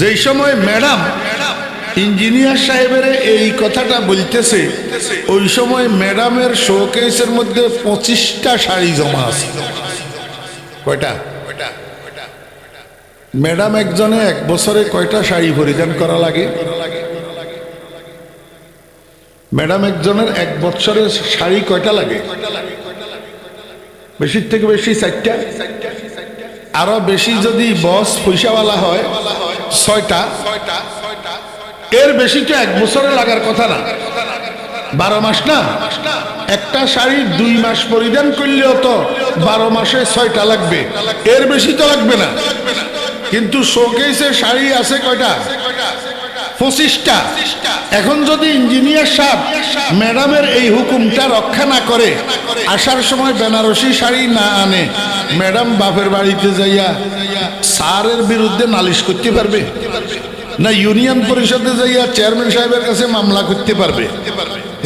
যেই সময় ম্যাডাম ইঞ্জিনিয়ার সাহেবের এই কথাটা বলতেছে, ওই সময় ম্যাডামের শোকেসের মধ্যে 25টা শাড়ি জমা আছে। কয়টা? ম্যাডাম একজনে এক বছরে কয়টা শাড়ি পরিধান করা লাগে? ম্যাডাম একজনের এক বছরে শাড়ি কয়টা লাগে? বেশির থেকে বেশি 4টা, আরো বেশি যদি বস পয়সাওয়ালা হয় 6টা। এর বেশি তো এক বছরে লাগার কথা না, 12 মাস না? একটা শাড়ি 2 মাস পরিধান করলেও তো 12 মাসে 6টা লাগবে, এর বেশি তো লাগবে না। কিন্তু শোকেসে শাড়ি আছে কয়টা? 25টা। এখন যদি ইঞ্জিনিয়ার সাহেব ম্যাডামের এই হুকুমটা রক্ষা না করে, আসার সময় বেনারসি শাড়ি না আনে, ম্যাডাম বাপের বাড়িতে যাইয়া স্যারের বিরুদ্ধে নালিশ করতে পারবে না? ইউনিয়ন পরিষদে যাইয়া চেয়ারম্যান সাহেবের কাছে মামলা করতে পারবে?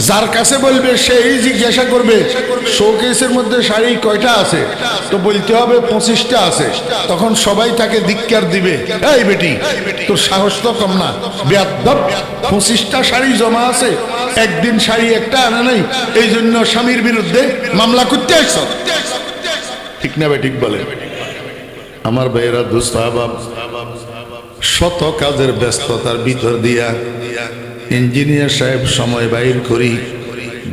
যার কাছে বলবে সেই জিজ্ঞাসা করবে শোকেসের মধ্যে শাড়ি কয়টা আছে, তো বলতে হবে 25টা আছে। তখন সবাই তাকে ধিক্কার দিবে, এই বেটি তোর সাহস তো কম না, বেয়াদব, 25টা শাড়ি জমা আছে, একদিন শাড়ি একটা আনে নাই, এই জন্য স্বামীর বিরুদ্ধে মামলা করতে আসছ। ঠিক না? ঠিক বলে আমার ভাইয়েরা, দোস্ত আহবাব, শত কাজের ব্যস্ততার ভিতর দিয়া ইঞ্জিনিয়ার সাহেব সময় বাইর করি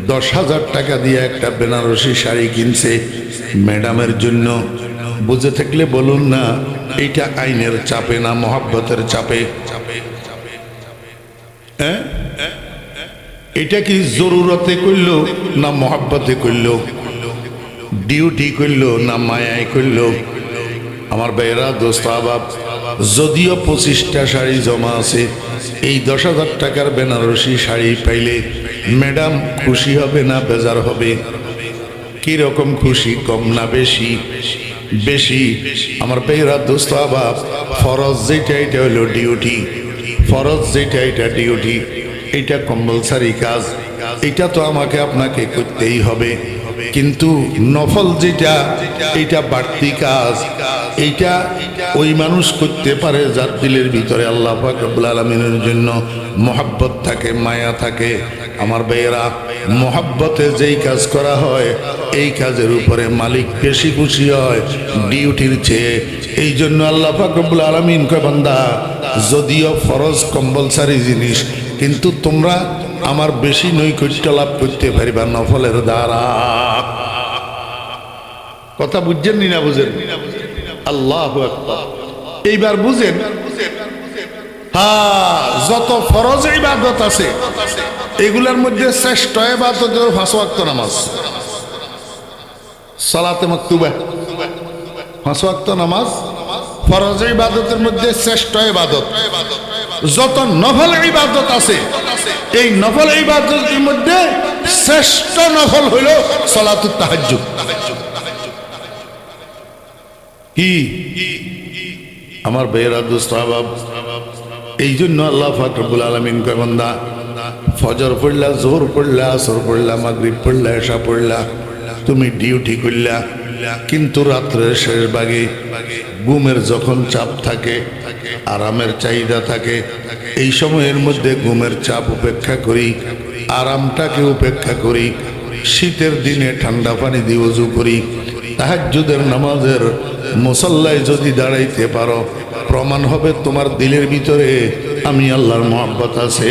10,000 টাকা দিয়ে একটা বেনারসি শাড়ি কিনছে ম্যাডামের জন্য। বুঝে থাকলে বলুন না, এইটা আইনের চাপে না মহব্বতের চাপে? হ্যাঁ, এটা কি জরুরতে করল না মহব্বতে করল? ডিউটি করল না মায়ায় করল? আমার ভাইয়েরা, দোস্ত আহবাব, যদিও 25টা শাড়ি জমা আছে, এই 10,000 টাকার বেনারসি শাড়ি পাইলে ম্যাডাম খুশি হবে না বেজার হবে? কি রকম খুশি? কম না বেশি? বেশি। আমার ভাইয়েরা, দোস্ত আহবাব, ফরজ যেটা এটা হলো ডিউটি, ফরজ যেটা এটা ডিউটি, এটা কম্পালসারি কাজ, এটা তো আমাকে আপনাকে করতেই হবে। কিন্তু নফল যেটা, এইটা বাড়তি কাজ, এইটা ওই মানুষ করতে পারে যার দিলের ভিতরে আল্লাহ পাক রব্বুল আলামিনের জন্য মহব্বত থাকে, মায়া থাকে। আমার ভাইয়েরা, মহব্বতে যেই কাজ করা হয় এই কাজের উপরে মালিক বেশি খুশি হয় ডিউটির চেয়ে। এই জন্য আল্লাহ পাক রব্বুল আলামিন কয়, বান্দা যদিও ফরজ কম্পালসারি জিনিস, কিন্তু তোমরা আমার বেশি নৈকট্য লাভ করতে পারিবা নফলের দ্বারা। কথা বুঝছেন না বুঝেন? আল্লাহু আকবার। এইবার বুঝেন, হ্যাঁ, যত ফরজ ইবাদত আছে এগুলোর মধ্যে শ্রেষ্ঠ ইবাদত হলো 5 ওয়াক্ত নামাজ, সালাতে মাকতুবা। 5 ওয়াক্ত নামাজ ফরজ ইবাদতের মধ্যে শ্রেষ্ঠ ইবাদত। যত নফল ইবাদত আছে এই নফল ইবাদতের মধ্যে শ্রেষ্ঠ নফল হইল সালাতুত তাহাজ্জুদ। কি আমার ভাইয়েরা, দোস্ত আহবাব, এই জন্য আল্লাহ পাক রব্বুল আলামিন কয়, বান্দা ফজর পড়লা, জোহর পড়লা, আসর পড়লা, মাগরিব পড়লা, এশা পড়লা, তুমি ডিউটি করলা, কিন্তু রাত্রের শেষ ভাগে ঘুমের যখন চাপ থাকে, আরামের চাহিদা থাকে, এই সময়ের মধ্যে ঘুমের চাপ উপেক্ষা করি, আরামটাকে উপেক্ষা করি, শীতের দিনে ঠান্ডা পানি দিয়ে ওযু করি, তাহাজ্জুদের নামাজের মুসাল্লায় যদি দাঁড়াইতে পারো, প্রমাণ হবে তোমার দিলের ভিতরে আমি আল্লাহর মহব্বত আছে।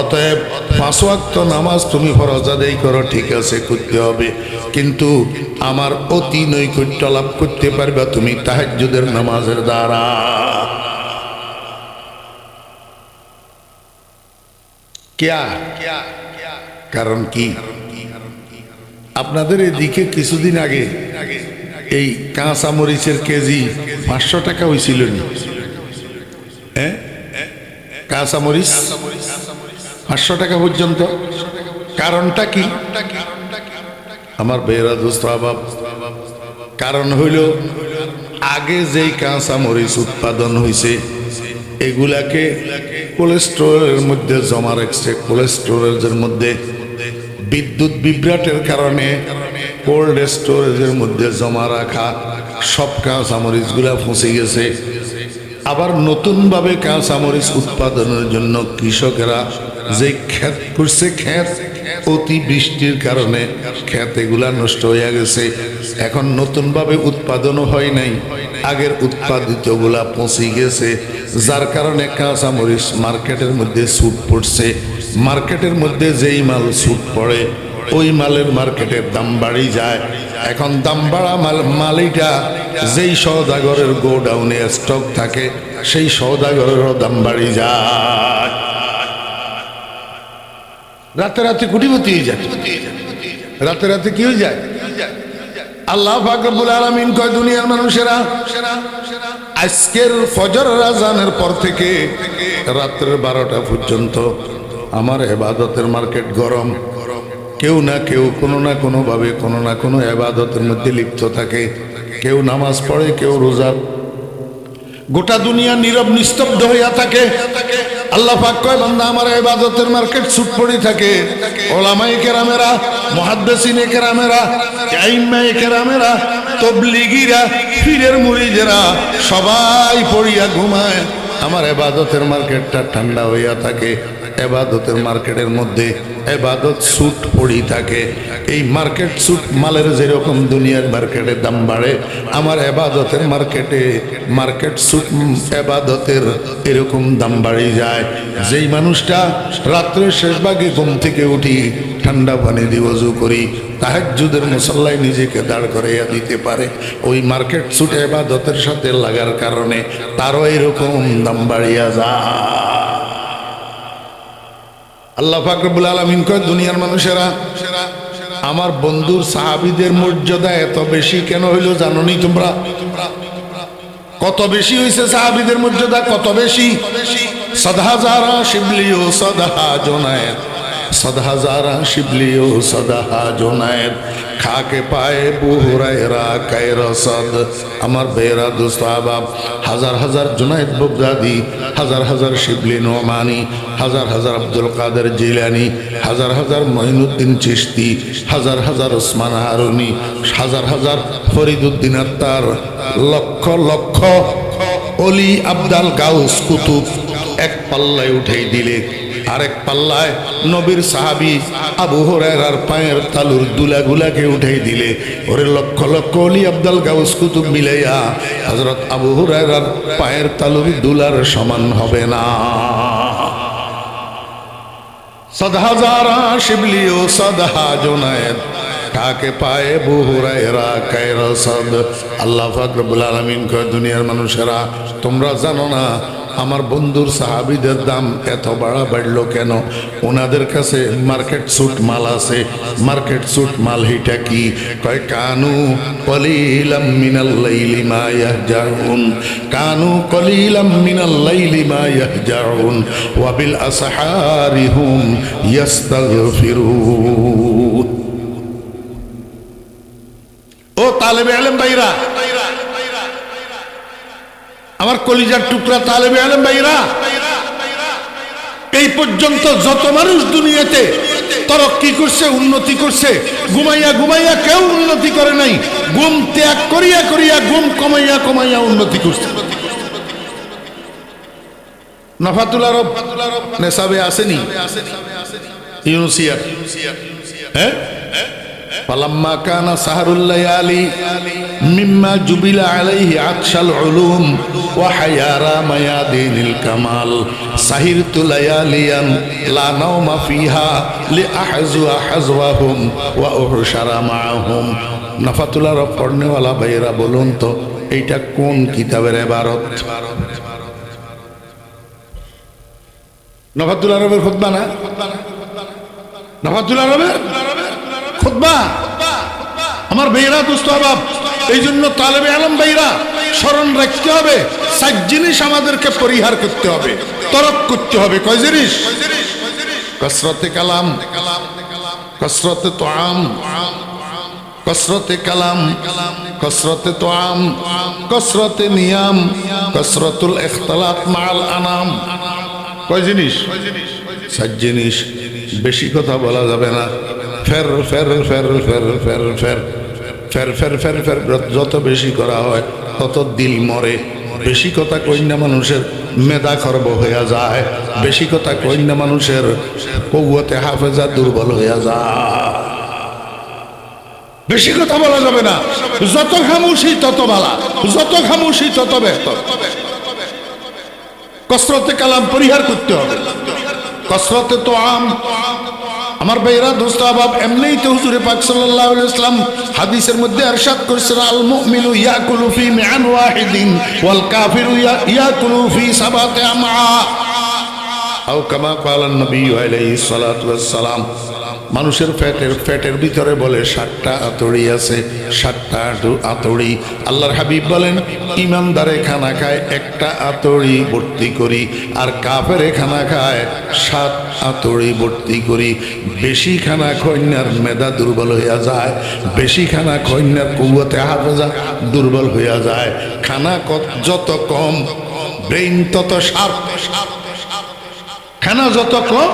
অতএব 5 ওয়াক্ত নামাজ তুমি ফরজ আদায় করো, ঠিক আছে, করতে হবে, কিন্তু আমার অতি নৈকট্য লাভ করতে পারবে তুমি তাহাজ্জুদের নামাজের দ্বারা। কারণ কি? আপনাদের এদিকে কিছুদিন আগে এই কাঁচা মরিচের কেজি 500 টাকা হয়েছিল। হ্যাঁ, কাঁচা মরিচ 500 টাকা পর্যন্ত। কারণটা কি? আমার ভাইয়েরা, দোস্ত আহবাব, কারণ হইল আগে যেই কাঁচা মরিচ উৎপাদন হয়েছে এগুলাকে কোল্ড স্টোরের মধ্যে জমা রাখছে। কোল্ড স্টোরেজের মধ্যে বিদ্যুৎ বিভ্রাটের কারণে কোল্ড স্টোরেজের মধ্যে জমা রাখা সব কাঁচামরিচগুলা ফসে গেছে। আবার নতুনভাবে কাঁচামরিচ উৎপাদনের জন্য কৃষকেরা যে ক্ষেত করছে, ক্ষেত অতি বৃষ্টির কারণে ক্ষেত এগুলা নষ্ট হয়ে গেছে। এখন নতুনভাবে উৎপাদনও হয় নাই, আগের উৎপাদিত গুলা পচে গেছে, যার কারণে কাঁচামরিচ মার্কেটের মধ্যে ছুট পড়ছে। মার্কেটের মধ্যে যেই মাল ছুট পড়ে ওই মালের মার্কেটের দাম বাড়ি যায়। এখন দাম বাড়া মালিটা যেই সওদাগরের গোডাউনে স্টক থাকে সেই সওদাগরেরও দাম বাড়ি যায়। রাতে রাতে কোটিপতি হয়ে যায়। রাতে রাতে কি হয়ে যায়? আল্লাহ পাক রব্বুল আলামিন কয়, দুনিয়ার মানুষেরা আজকের ফজরের আযানের পর থেকে রাত্রের 12টা পর্যন্ত আমার ইবাদতের মার্কেট গরম। কেউ না কেউ কোনো না কোনো ভাবে কোনো না কোনো ইবাদতের মধ্যে লিপ্ত থাকে। কেউ নামাজ পড়ে, কেউ রোজা। গোটা দুনিয়া নীরব নিস্তব্ধ হইয়া থাকে। আল্লাহ পাক কয়, বান্দা আমার ইবাদতের মার্কেট ছুট পড়ে থাকে। ওলামায়ে কেরামেরা, মুহাদ্দিসিনে কেরামেরা, আইম্মায়ে কেরামেরা, তাবলীগীরা, পীরের মুরিদেরা সবাই পড়িয়া ঘুমায়। আমার ইবাদতের মার্কেটটা ঠান্ডা হইয়া থাকে। ইবাদতের মার্কেটের মধ্যে ইবাদত সুট পড়ি থাকে। এই মার্কেট সুট মালের যেরকম দুনিয়ার মার্কেটে দাম বাড়ে, আমার ইবাদতের মার্কেটে মার্কেট সুট ইবাদতের এরকম দাম বাড়ি যায়। যেই মানুষটা রাত্রের শেষ ভাগে ঘুম থেকে উঠি ঠান্ডা পানি দিয়ে ওযু করি, তাহাজ্জুদের মুসাল্লায় নিজেকে দাঁড় করাইয়া দিতে পারে, ওই মার্কেট সুট ইবাদতের সাথে লাগার কারণে তারও এরকম দাম বাড়িয়া যায়। আল্লাহ পাক রব্বুল আলামিন কয়, দুনিয়ার মানুষেরা আমার বন্ধুর সাহাবীদের মর্যাদা এত বেশি কেন হইল জানোনি তোমরা? কত বেশি হইছে সাহাবীদের মর্যাদা? কত বেশি? সদহাজারা শিবলি ও সদহা জোনায়েত, सद हजारा शिबली ओ सदहा जुनैद खाके पाए अबू हुरैरा कै रसद আমার বেরা দোস্ত আহবাব হাজার হাজার জুনায়েদ বাগদাদি হাজার হাজার শিবলি নোমানি হাজার হাজার আব্দুল কাদের জিলানি হাজার হাজার মঈনুদ্দিন চিশতি হাজার হাজার ওসমান হারুনি হাজার হাজার ফরিদুদ্দিন আত্তার লক্ষ লক্ষ অলি আব্দাল গাউস কুতুব এক পাল্লায় উঠাই দিলে আরেক পাল্লায় নবীর সাহাবী আবু হুরায়রার পায়ের তালুর দুলাগুলাকে উঠাই দিলে ওরে লক্ষ লক্ষ অলি আব্দাল গাউস কুতুব মিলাইয়া হযরত আবু হুরায়রার পায়ের তালুর দুলার সমান হবে না। सद हजारा शिबली ओ सदहा जुनैद কাকে পায় আবু হুরায়রা कै रसद আল্লাহ পাক রব্বুল আলামিন কয় দুনিয়ার মানুষেরা তোমরা জানো না আমার বন্ধুর সাহাবীদের দাম এত বাড়লো কেন? ওনাদের কাছে মার্কেট সুট মাল আছে। মার্কেট সুট মাল হিটা কি? কয় কানু কলিলাম মিনাল লাইলি মা ইয়াহজাউন কানু কলিলাম মিনাল লাইলি মা ইয়াহজাউন ওয়া বিল আসহারি হুম ইস্তাগফিরুন। ও তালেবে ইলম ভাইরা, আমার কলিজার টুকরা তালেবে ইলম ভাইরা, এই পর্যন্ত যত মানুষ দুনিয়াতে তরক্কি করছে, উন্নতি করছে, ঘুমাইয়া ঘুমাইয়া কেউ উন্নতি করে নাই। ঘুম ত্যাগ করিয়া করিয়া, ঘুম কমাইয়া কমাইয়া উন্নতি করছে। নফাতুল আরব নেসাবে আসেনি ইউনুসিয়া, হ্যাঁ فلما كان سهر الليالي مما جبل عليه عطش العلوم وحيارى ميادين الكمال سهرت لياليا لا نوم فيها لأحزو حزوهم وأحشر معهم। নফাতুল আরব পড়নে वाला ভাইরা বলুন তো এইটা কোন কিতাবের ইবারত? নফাতুল আরবের খুতবা না? নফাতুল আরবের খুতবা। আমার ভাইরা দোস্ত আহবাব, এই জন্য তালেবে ইলম ভাইরা স্মরণ রাখতে হবে, 7 জিনিস আমাদেরকে পরিহার করতে হবে, তরক করতে হবে। কয় জিনিস? কসরতে কালাম, কসরতে তোআম, কসরতে কালাম, কসরতে তোআম, কসরতে নিয়াম, কসরতুল ইখতিলাত মাআল আনাম। কয় জিনিস? 7 জিনিস। বেশি কথা বলা যাবে না। ফের ফের ফের ফের ফের ফের ফের ফের ফের ফের যত বেশি করা হয় তত দিল মরে। বেশি কথা কইনা মানুষের মেধা খর্ব হইয়া যায়। বেশি কথা কইনা মানুষের কওয়াতে হাফেজা দুর্বল হইয়া যায়। বেশি কথা বলা যাবে না। যত খামোশি তত বালা, যত খামোশি তত বেহতর। কসরতে কালাম পরিহার করতে হবে। কসরতে তোআম, আমার ভাইরা দোস্ত আহবাব, এমনিই তো হুজুরে পাক সাল্লাল্লাহু আলাইহি ওয়াসাল্লাম হাদিসের মধ্যে ইরশাদ করেছেন, আল মুমিনু ইয়াকুলু ফি মিআন ওয়াহিদিন ওয়াল কাফিরু ইয়াকুলু ফি সাবাতি আমআ আও কামা ক্বালা নবী আলাইহিস সালাতু ওয়াস সালাম। মানুষের পেটের ভিতরে বলে 7টা আতড়ি আছে, 7টা আতড়ি। আল্লাহর হাবিব বলেন, ইমানদারে খানা খায় 1টা আতড়ি ভর্তি করি, আর কাফেরে খানা খায় 7 আতড়ি ভর্তি করি। বেশি খানা খৈন্যার মেধা দুর্বল হইয়া যায়, বেশি খানা খৈন্যার কুওয়াতে হাফেজা দুর্বল হইয়া যায়। খানা যত কম ব্রেইন তত শার্প। খানা যত কম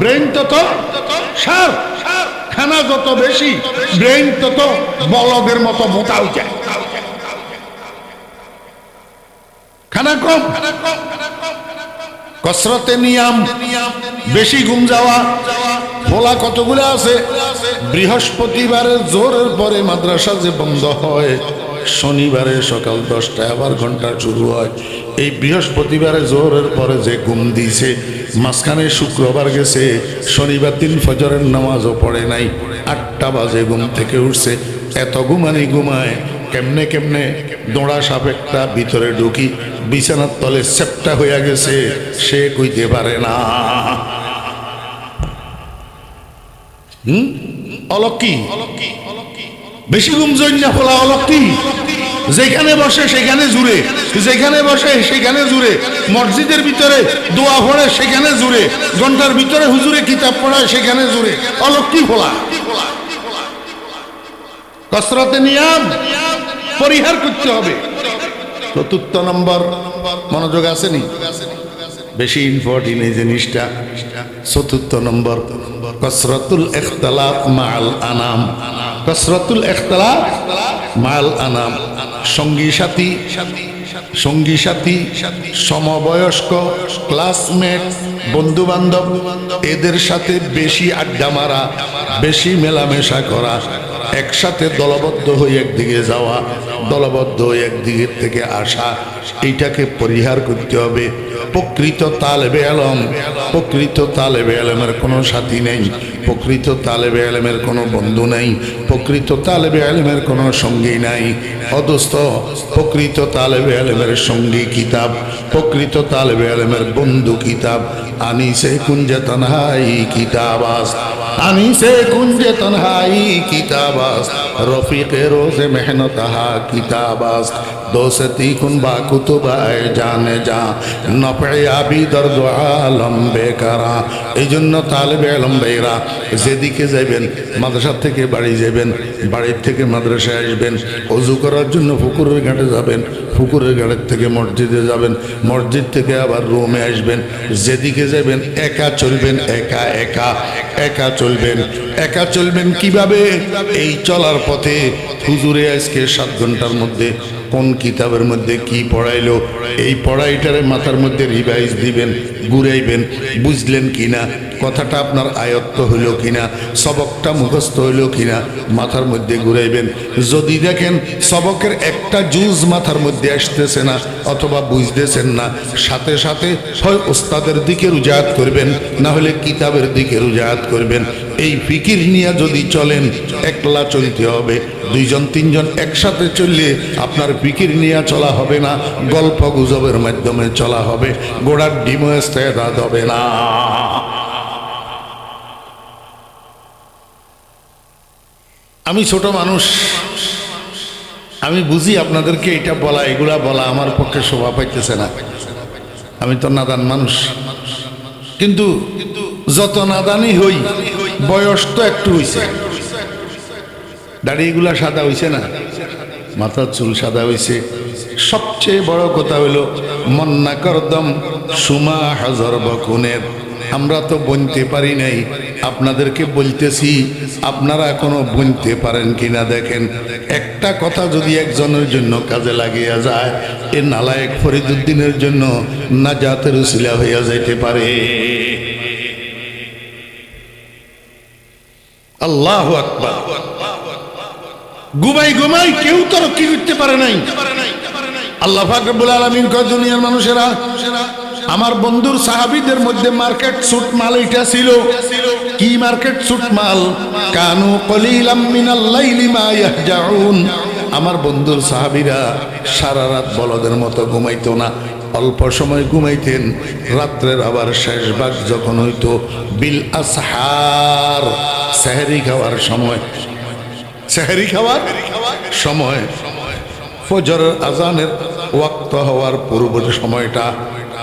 ব্রেইন তত শার্প। খানা যত বেশি ব্রেইন তত বলদের মতো মোটা হয়ে যায়। খানা কম। কসরতে নিয়াম, বেশি ঘুম যাওয়া। ফলা কতগুলো আছে? বৃহস্পতিবারে জোরের পরে মাদ্রাসা যে বন্ধ হয়, শনিবারে সকাল 10টায় আবার ঘন্টা শুরু হয়। এই বৃহস্পতিবারে জোরের পরে যে ঘুম দিয়েছে, মাঝখানে শুক্রবার গেছে, শনিবার দিন ফজরের নামাজও পড়ে নাই, 8টা বাজে ঘুম থেকে উঠছে। এত ঘুমানি ঘুমায় কেমনে কেমনে দোড়া সাপ একটা ভিতরে ঢুকি বিছানার তলে সেপটা হইয়া গেছে, সে কইতে পারে না। অলকি বেশি ঘুম জন্য ফলা অলকি যেখানে বসে সেখানে জুড়ে, যেখানে বসে সেখানে জুড়ে, মসজিদের ভিতরে দোয়া পড়ে সেখানে জুড়ে, ঘন্টার ভিতরে হুজুরে কিতাব পড়ায় সেখানে জুড়ে, অলক্ষী ফোলা। কসরতে নিয়াম পরিহার করতে হবে। চতুর্থ নম্বর, মনোযোগ আসেনি, বেশি ইম্পর্টেন্ট এই জিনিসটা। চতুর্থ নম্বর, কসরতুল ইখতিলাফ মাআল আনাম। কসরতুল ইখতিলাফ মাআল আনাম, সঙ্গী সাথী, সমবয়স্ক, ক্লাসমেট, বন্ধু বান্ধব, এদের সাথে বেশি আড্ডা মারা, বেশি মেলামেশা করা, একসাথে দলবদ্ধ হয়ে একদিকে যাওয়া, দলবদ্ধ হয়ে একদিকের থেকে আসা, এইটাকে পরিহার করতে হবে। প্রকৃত তালেবে ইলমের কোনো সাথী নেই, প্রকৃত তালেবে ইলমের কোনো বন্ধু নেই, প্রকৃত তালেবে ইলমের কোনো সঙ্গী নাই। অদস্ত প্রকৃত তালেবে ইলমের সঙ্গী কিতাব, প্রকৃত তালেবে ইলমের বন্ধু কিতাব। আনিসে কুঞ্জে তনহাই কিতাবাস, আনিসে কুঞ্জে তনহাই কিতাবাস, রফিকে রোজে মেহনতহা কিতাবাস, দোস্তি কুন বা কুতুবায় জানে যা, নফেয়াবি দর্দ আলম বেকারা। এই জন্য তালেবে ইলম ভাইরা যেদিকে যাবেন, মাদ্রাসা থেকে বাড়ি যাবেন, বাড়ির থেকে মাদ্রাসায় আসবেন, ওযু করার জন্য পুকুরের ঘাটে যাবেন, পুকুরের ঘাটের থেকে মসজিদে যাবেন, মসজিদ থেকে আবার রুমে আসবেন। যেদিকে যাবেন একা চলবেন, একা চলবেন। একা চলবেন কিভাবে? এই চলার পথে হুজুরে আজকে 7 ঘন্টার মধ্যে কোন কিতাবের মধ্যে কি পড়াইলো, এই পড়াইটারে মাথার মধ্যে রিভাইজ দিবেন, ঘুরাইবেন, বুঝলেন কিনা, কথাটা আপনার আয়ত্ত হইল কিনা, সবকটা মুখস্থ হইল কিনা, মাথার মধ্যে ঘুরাইবেন। যদি দেখেন সবকের একটা জুজ মাথার মধ্যে আসতেছে না অথবা বুঝতেছেন না, সাথে সাথে হয় ওস্তাদের দিকে রুজাত করবেন, না হলে কিতাবের দিকে রুজাত করবেন। এই ফিকির নিয়ে যদি চলেন, একলা চলতে হবে। 2-3 জন একসাথে চললে আপনার ফিকির নিয়ে চলা হবে না, গল্প গুজবের মাধ্যমে চলা হবে, গোড়ার ডিমো ইস্তেদাদ হবে না। আমি ছোট মানুষ, আমি বুঝি আপনাদেরকে এটা বলা, এগুলা বলা আমার পক্ষে শোভা পাইতেছে না, আমি তো নাদান মানুষ। কিন্তু যত নাদানি হই, বয়স তো একটু হইছে, দাড়িগুলা সাদা হইছে না, মাথার চুল সাদা হইছে। সবচেয়ে বড় কথা হইল মন্না করদম সুমা হাজার বকুনের, আমরা তো বনতে পারি নাই, আপনাদেরকে বলতেছি, আপনারা এখনো বনতে পারেন কিনা দেখেন। একটা কথা যদি একজনের জন্য কাজে লাগিয়া যায়, এ নালায়েক ফরিদুদ্দিনের জন্য নাজাতের উসিলা হইয়া যাইতে পারে। আল্লাহু আকবার। ঘুমাই কেউ তরক্কি করতে পারে নাই। আল্লাহ পাক রব্বুল আলামিন কয়, দুনিয়ার মানুষেরা, আমার বন্ধুর সাহাবীদের মধ্যে মার্কেট সুট মাল এটা ছিল। কি মার্কেট সুট মাল? কানু কলিলাম মিনাল লাইলি মা ইয়াহজাউন। আমার বন্ধুর সাহাবীরা সারা রাত বলদের মতো ঘুমাইতো না, অল্প সময় ঘুমাইতেন। রাত্রের আবার শেষ ভাগ যখন হইতো, বিল আসহার, সেহরি খাওয়ার সময়, সেহরি খাওয়ার সময়, ফজরের আজানের ওয়াক্ত হওয়ার পূর্ব সময়টা,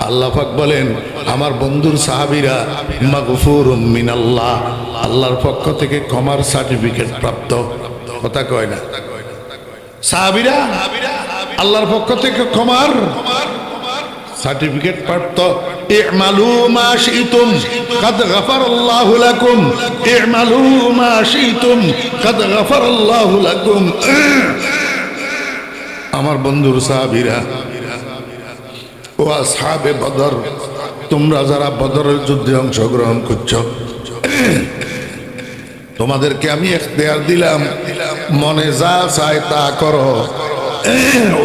আল্লাহ পাক বলেন আমার বন্ধুর সাহাবীরা মাগফুরুম মিনাল্লাহ, আল্লাহর পক্ষ থেকে ক্ষমার সার্টিফিকেট প্রাপ্ত। কথা কয় না? সাহাবীরা আল্লাহর পক্ষ থেকে ক্ষমার সার্টিফিকেট প্রাপ্ত। ইমালু মা শিতুম কাদ গফারাল্লাহু লাকুম, ইমালু মা শিতুম কাদ গফারাল্লাহু লাকুম। আমার বন্ধুর সাহাবীরা, ও আসহাবে বদর, তোমরা যারা বদরের যুদ্ধে অংশগ্রহণ করছো, তোমাদেরকে আমি ইখতিয়ার দিলাম, মনে যা চায় তা করো।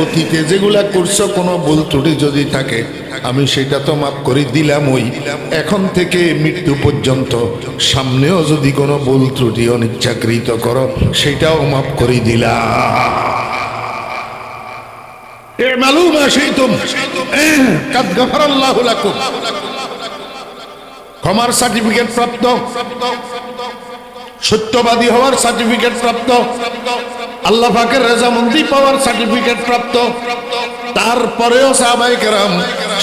অতীতে যেগুলা করছো কোনো ভুল ত্রুটি যদি থাকে, আমি সেটা তো মাফ করে দিলাম। ওই এখন থেকে মৃত্যু পর্যন্ত, সামনেও যদি কোনো ভুল ত্রুটি অনিচ্ছাকৃত করো, সেটাও মাফ করে দিলাম। ক্ষমার সার্টিফিকেট প্রাপ্ত, সত্যবাদী হওয়ার সার্টিফিকেট প্রাপ্ত। আল্লাহ পাকের রেজামন্দি পাওয়ার সার্টিফিকেট প্রাপ্ত। তারপরেও সাহাবায়ে কেরাম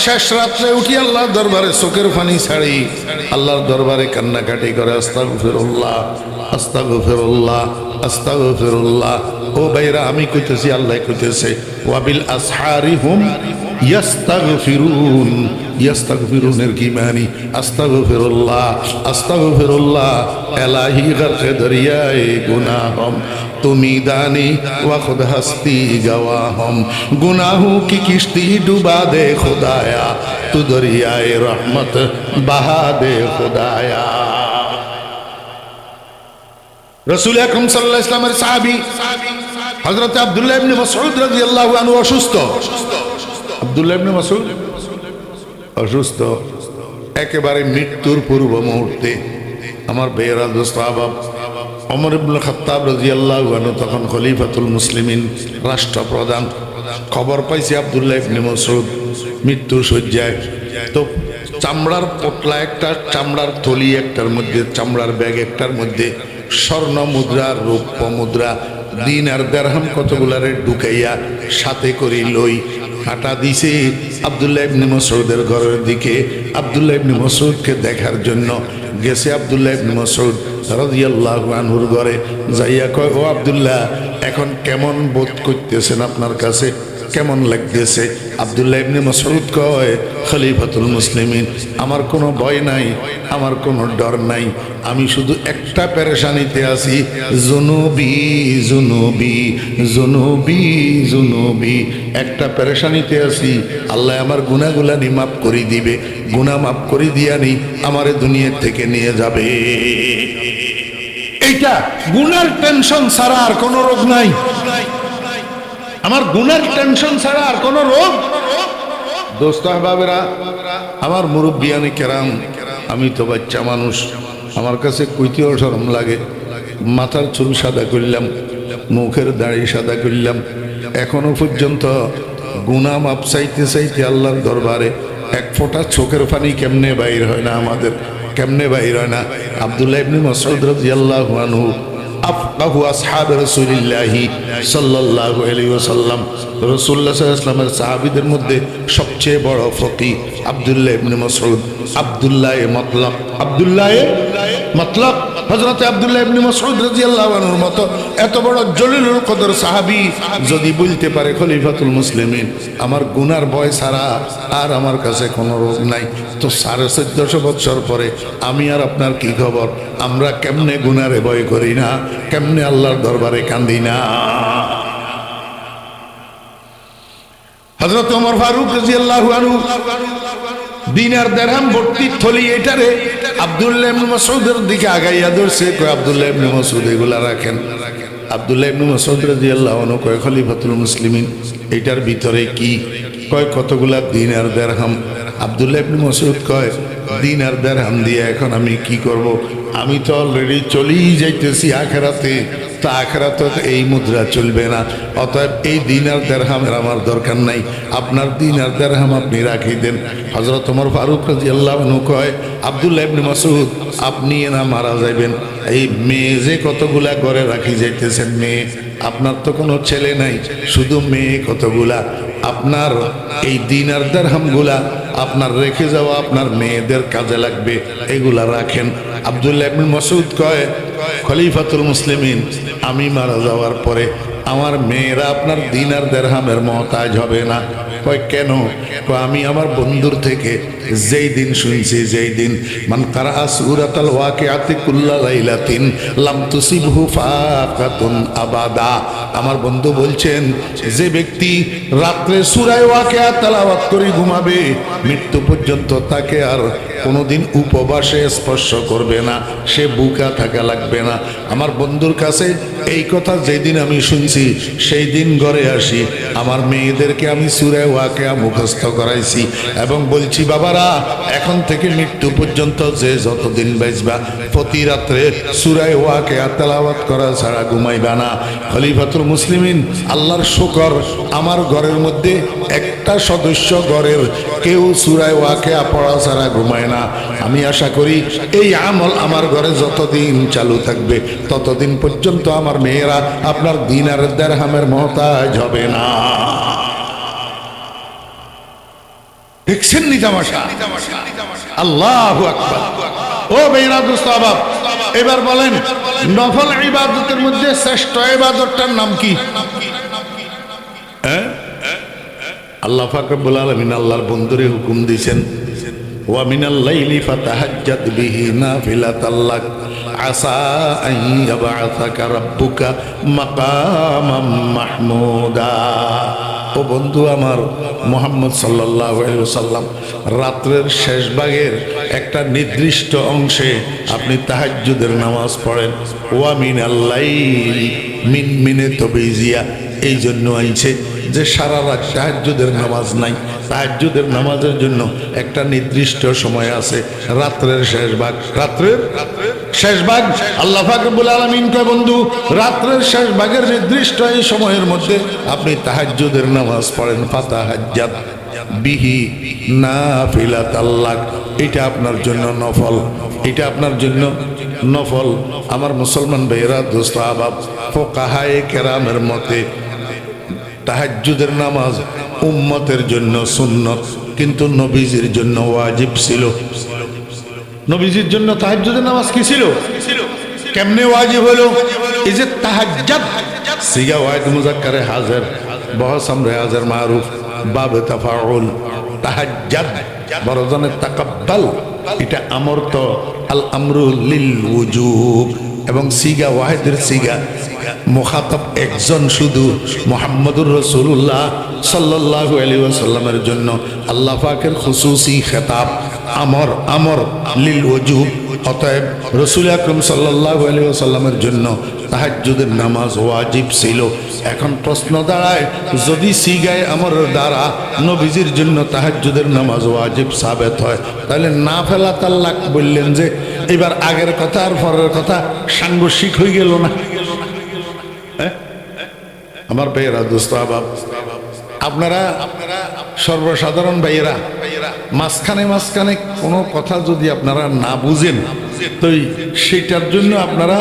শেষ রাত্রে উঠি আল্লাহর দরবারে চোখের পানি ছাড়ি আল্লাহর দরবারে কান্নাকাটি করে আস্তাগফিরুল্লাহ আস্তাগফিরুল্লাহ আস্তাগফিরুল্লাহ। ও ভাইরা, আমি কইতেছি, আল্লাহ কইতেছে ওয়াবিল আসহারিহুম ইয়াস্তাগফিরুন। ইয়াস্তাগফিরুনের কি মানে? আস্তাগফিরুল্লাহ আস্তাগফিরুল্লাহ এলাহি গরকে দরিয়ায়ে গুনাহম তুমি दानी व खुद हस्ती गवाहम गुनाहों की किश्ती डुबा दे खुदाया तू दरियाए रहमत बहा दे खुदाया। रसूल अकरम सल्लल्लाहु अलैहि वसल्लम साहबी हजरत अब्दुल्लाह इब्ने मसऊद রাদিয়াল্লাহু আনহু অসুস্থ। আব্দুল্লাহ ইবনে মাসউদ অসুস্থ, একেবারে মৃত্যুর পূর্ব মুহূর্তে। আমার বেয়ারা দোস্ত আহবাব ওমর ইবনে খাত্তাব রাদিয়াল্লাহু আনহু তখন খলিফাতুল মুসলিমিন, রাষ্ট্রপ্রধান। খবর পাইছে আব্দুল্লাহ ইবনে মাসউদ মৃত্যু শয্যায়। তো চামড়ার পোটলা একটা, চামড়ার থলি একটার মধ্যে, চামড়ার ব্যাগ একটার মধ্যে স্বর্ণ মুদ্রা, রৌপ্য মুদ্রা, দিনার দিরহাম কতগুলারে ঢুকাইয়া সাথে করে লই হাঁটা দিছে আব্দুল্লাহ ইবনে মাসউদের ঘরের দিকে। আব্দুল্লাহ ইবনে মাসউদকে দেখার জন্য গেছে আব্দুল্লাহ ইবনে মাসউদ রাদিয়াল্লাহু আনহুর ঘরে। যাইয়া কয়, ও আব্দুল্লাহ, এখন কেমন বোধ করতেছেন? আপনার কাছে কেমন লাগতেছে? আব্দুল্লাহ ইবনে মাসউদ কয়, খলিফাতুল মুসলিমিন, আমার কোনো ভয় নাই, আমার কোনো ডর নাই, আমি শুধু একটা পেরেশানিতে আছি, জুনুবি জুনুবি জুনুবি জুনুবি। একটা পেরেশানিতে আছি, আল্লাহ আমার গুনাহগুলা মাফ করে দিবে, গুনাহ মাফ করে দিয়ানি আমারে দুনিয়া থেকে নিয়ে যাবে। এইটা গুনার টেনশন ছাড়া আর কোনো রোগ নাই। আমার গুনার টেনশন ছাড়া আর কোনো রোগ। দোস্ত আহবাবেরা, আমার মুরব্বিয়ানে কেরাম, আমি তো বাচ্চা মানুষ, আমার কাছে কইতেও শরম লাগে। মাথার চুল সাদা করলাম, মুখের দাড়ি সাদা করলাম, এখনো পর্যন্ত গুনাহ মাপ চাইতে চাইতে আল্লাহর দরবারে এক ফোঁটা চোখের পানি কেমনে বাইর হয় না আমাদের, কেমনে বাইর হয় না। আব্দুল্লাহ ইবনে মাসউদ রাদিয়াল্লাহু আনহু আফকাহু আসহাব রাসূলিল্লাহি সাল্লাল্লাহু আলাইহি ওয়াসাল্লাম, রাসূলুল্লাহ সাল্লাল্লাহু আলাইহি ওয়াসাল্লামের সাহাবীদের মধ্যে সবচেয়ে বড় ফকিহ আব্দুল্লাহ ইবনে মাসউদ। আব্দুল্লাহ মতলব, আব্দুল্লাহ মতলব হযরত আব্দুল্লাহ ইবনে মাসউদ রাদিয়াল্লাহু আনহুর মতো এত বড় জলিলুল কদর সাহাবী যদি বলতে পারে খলিফাতুল মুসলিমিন আমার গুনার ভয় ছাড়া আর আমার কাছে কোনো রোগ নাই, তো 1450 বছর পরে আমি আর আপনার কি খবর? আমরা কেমনে গুনারে ভয় করি না, কেমনে আল্লাহর দরবারে কান্দি না। হযরত ওমর ফারুক রাদিয়াল্লাহু আনহু দিনার দিরহাম ভর্তি থলি এটারে আব্দুল্লাহ ইবনে মাসউদের দিকে আগাইয়া ধরছে। কয়, আব্দুল্লাহ ইবনে মাসউদ এগুলা রাখেন। আব্দুল্লাহ ইবনে মাসউদ রাদিয়াল্লাহু আনহু কয়, খলিফাতুল মুসলিমিন এটার ভিতরে কি? কয়, কতগুলা দিনার দিরহাম। আব্দুল্লাহ ইবনে মাসউদ কয়, দিনার দিরহাম দিয়ে এখন আমি কি করব? আমি তো অলরেডি চলেই যাইতেছি আখিরাতে, তা আখিরাতে এই মুদ্রা চলবে না, অতএব এই দিনার দিরহামের আমার দরকার নাই, আপনার দিনার দিরহাম আপনি রাখি দেন। হযরত ওমর ফারুক রাদিয়াল্লাহু আনহু কয়, আব্দুল্লাহ ইবনে মাসউদ আপনি না মারা যাবেন, এই মেয়ে যে কতগুলা ঘরে রাখি যাইতেছেন, মেয়ে, আপনার তো কোনো ছেলে নাই, শুধু মেয়ে কতগুলা, আপনার এই দিনার দিরহামগুলা আপনার রেখে যাওয়া আপনার মেয়েদের কাজে লাগবে, এগুলা রাখেন। আব্দুল্লাহ ইবনে মাসউদ কয়, খলিফাতুল মুসলিমিন আমি মারা যাওয়ার পরে আমার মেয়েরা আপনার দিনার দিরহামের মহতাজ হবে না। কয়, কেন? কয়, আমি আমার বন্ধুর থেকে যেই দিন শুনছি, যেই দিন মান কারা সূরাতাল ওয়াকিআতি কুল্লা লাইলাতিন লাম তুসিবহু ফাকাতুন আবাদা, আমার বন্ধু বলছেন যে ব্যক্তি রাত্রে সূরা ওয়াকিআ তেলাওয়াত করে ঘুমাবে মৃত্যু পর্যন্ত তাকে আর কোনোদিন উপবাসে স্পর্শ করবে না, সে বুকা থাকা লাগবে না। আমার বন্ধুর কাছে এই কথা যেদিন আমি শুনছি সেই দিন ঘরে আসি, আমার মেয়েদেরকে আমি সূরা ওয়াকিআ মুখস্থ করাইছি এবং বলছি, বাবারা এখন থেকে মৃত্যু পর্যন্ত যে যতদিন বাঁচবা প্রতি রাত্রে সূরা ওয়াকিআ তেলাওয়াত করা ছাড়া ঘুমাইবা না। খলিফাতুল মুসলিমিন আল্লাহর শুকর, আমার ঘরের মধ্যে একটা সদস্য ঘরের কেউ সূরা ওয়াকিআ পড়া ছাড়া ঘুমায় না। আমি আশা করি এই আমল আমার ঘরে যতদিন চালু থাকবে ততদিন পর্যন্ত আমার মেয়েরা আপনার দিনার দিরহামের মহতাজ হবে না। দেখছেন নি তামাশা? আল্লাহু আকবার। ও মেয়েরা দোস্ত আবাব, এবার বলেন নফল ইবাদতের মধ্যে শ্রেষ্ঠ ইবাদতটার নাম কি? আল্লাহ পাক রব্বুল আলামিন আল্লাহর বন্ধুরে হুকুম দিয়েছেন, ওয়া মিনাল লাইলি ফাতাহাজ্জাদ বিহি নাফিলাতাল লাক আসা আন ইয়াবআসাকা রাব্বুকা মাকামাম মাহমুদা। ও বন্ধু আমার মুহাম্মদ সাল্লাল্লাহু আলাইহি ওয়াসাল্লাম, রাত্রের শেষ ভাগের একটা নির্দিষ্ট অংশে আপনি তাহাজ্জুদের নামাজ পড়েন। ওয়া মিনাল লাইলি মিন মিনে তবিজিয়া, এই জন্য আইছে যে সারা রাত তাহাজ্জুদের নামাজ নাই। তাহাজ্জুদের নামাজের জন্য একটা নির্দিষ্ট সময় আছে, রাত্রের শেষ ভাগ। রাত্রের শেষ ভাগ আল্লাহ পাক রব্বুল আলামিন কয়, বন্ধু রাত্রের শেষ ভাগের নির্দিষ্ট এই সময়ের মধ্যে আপনি তাহাজ্জুদের নামাজ পড়েন। ফাতাহাজ্জাদ বিহি নাফিলাতাল লাক, এটা আপনার জন্য নফল, এটা আপনার জন্য নফল। আমার মুসলমান ভাইয়েরা দোস্ত আহবাব, ফুকাহায়ে কেরামের মতে তাহাজ্জুদের নামাজ উম্মতের জন্য সুন্নত, কিন্তু নবীজির জন্য ওয়াজিব ছিল। নবীজির জন্য তাহাজ্জুদের নামাজ কি ছিল? কেমনে ওয়াজিব হলো? এই যে তাহাজ্জুদ সিগা ওয়াহিদ মুযাক্কারে হাজির, বহস আমরে হাজির মারুফ, বাবে তাফাউল। তাহাজ্জুদ বরজনে তাকাব্বাল, এটা আমর তো আল আমরু লিল ওয়াজুব, এবং সিগা ওয়াহিদের সিগা মুখাতাব একজন শুধু মুহাম্মদুর রাসূলুল্লাহ সাল্লাল্লাহু আলাইহি ওয়াসাল্লামের জন্য আল্লাহ পাকের খুসুসি খেতাব আমর আমর লিল ওয়াজুব। অতএব রাসূল আকরাম সাল্লাল্লাহু আলাইহি ওয়াসাল্লামের জন্য তাহাজ্জুদের নামাজ ওয়াজিব ছিল। এখন প্রশ্ন দাঁড়ায়, যদি সিগায় আমরের দ্বারা নবীজির জন্য তাহাজ্জুদের নামাজ ওয়াজিব সাবেত হয়, তাহলে নাফিলাতাল লাক বললেন যে এবার আগের কথা আর পরের কথা সাংঘর্ষিক হয়ে গেল না? আমার ভাইয়েরা দোস্ত আহবাব, আপনারা সর্বসাধারণ ভাইয়েরা মাঝখানে মাঝখানে কোনো কথা যদি আপনারা না বুঝেন, তো সেটার জন্য আপনারা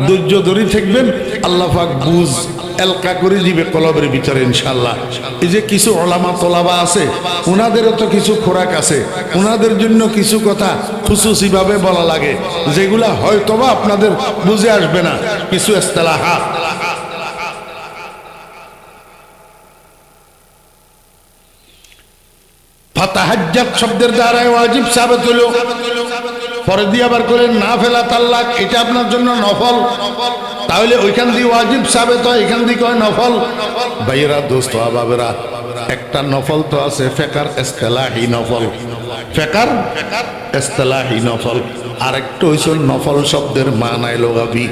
ধৈর্য ধরে থাকবেন। আল্লাহ পাক বুঝ এলকা করে দিবে কলবের ভিতরে ইনশাআল্লাহ। এই যে কিছু ওলামা তোলাবা আছে, ওনাদেরও তো কিছু খোরাক আছে, ওনাদের জন্য কিছু কথা খুসুসি ভাবে বলা লাগে, যেগুলা হয়তোবা আপনাদের বুঝে আসবে না। কিছু ইসতিলাহাত ফাতাহাজ্জাদ শব্দের দ্বারা ওয়াজিব সাবেত হলো। পরে দিয়ে আবার করেন নাফিলাতাল লাক, এটা আপনার জন্য নফল। তাহলে ওইখান দিয়ে ওয়াজিব সাবেত হয়, এখান দিয়ে কয় নফল। ভাইয়েরা দোস্ত আহবাবেরা, একটা নফল তো আছে ফিকর ইসতিলাহি নফল, ফিকর ইসতিলাহি নফল। আরেকটা হইছে নফল শব্দের মানায় লগাবি।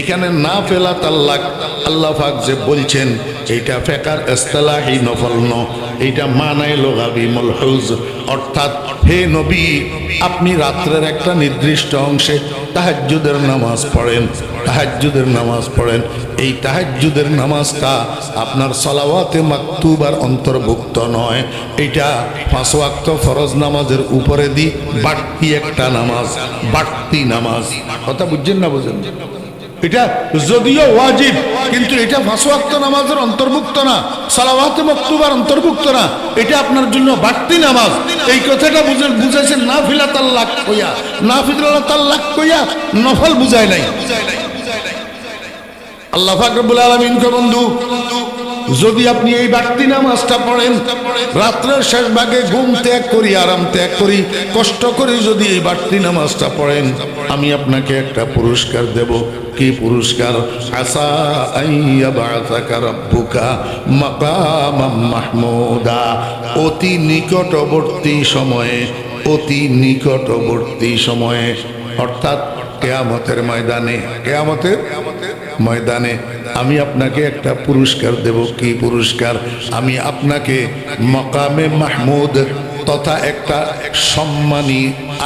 এখানে নাফিলাতাল লাক আল্লাহ পাক যে বলছেন, এইটা ফিকর ইসতিলাহি নফল ন, এইটা মানায় লগাবি মালহুজ। অর্থাৎ হে নবী, আপনি রাত্রের একটা নির্দিষ্ট অংশে তাহাজ্জুদের নামাজ পড়েন, তাহাজ্জুদের নামাজ পড়েন। এই তাহাজ্জুদের নামাজটা আপনার সালাওয়াতে মাকতুবার অন্তর্ভুক্ত নয়, এটা 5 ওয়াক্ত ফরজ নামাজের উপরে দি বাড়তি একটা নামাজ, বাড়তি নামাজ। কথা বুঝছেন না? বুঝেন? এটা যদিও ওয়াজিব, কিন্তু এটা 5 ওয়াক্ত নামাজের অন্তর্ভুক্ত না, সালাওয়াতে মাকতুবার অন্তর্ভুক্ত না, এটা আপনার জন্য বাড়তি নামাজ। এই কথাটা বুঝাইছেন নাফিলাতাল লাক কইয়া, নাফিলাতাল লাক কইয়া নফল বুঝায় নাই। আল্লাহ পাক রব্বুল আলামিন কয়, বন্ধু যদি আপনি এই বাড়তি নামাজটা পড়েন, রাত্রের শেষ ভাগে ঘুম ত্যাগ করি, আরাম ত্যাগ করি, কষ্ট করে যদি এই বাড়তি নামাজটা পড়েন, আমি আপনাকে একটা পুরস্কার দেব। কি পুরস্কার? আসা আইয়াবাসাকা রাব্বুকা মাকামাম মাহমুদা। অতি নিকটবর্তী সময়ে, অতি নিকটবর্তী সময়ে, অর্থাৎ কিয়ামতের ময়দানে, কিয়ামতের ময়দানে আমি আপনাকে একটা পুরস্কার দেব। কি পুরস্কার? আমি আপনাকে মাকামে মাহমুদ তথা একটা সম্মানী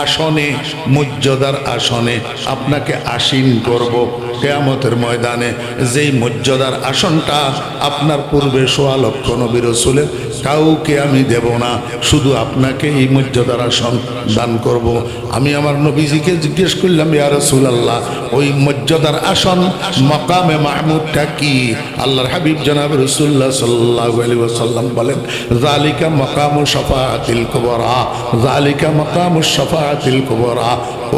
আসনে, মর্যাদার আসনে আপনাকে আসীন করব কিয়ামতের ময়দানে। যেই মর্যাদার আসনটা আপনার পূর্বে 1.25 লক্ষ নবী রাসূলের কাউকে আমি দেব না, শুধু আপনাকে এই মর্যাদার আসন দান করব। আমি আমার নবীজিকে জিজ্ঞেস করলাম, ইয়া রাসূলুল্লাহ, ওই মর্যাদার আসন মাকামে মাহমুদটা কি? আল্লাহর হাবিব জনাব রাসূলুল্লাহ সাল্লাল্লাহু আলাইহি ওয়াসাল্লাম বলেন, যালিকা মাকামু শাফাআতিল কুবরা, যালিকা মাকামু শাফাআতিল কুবরা।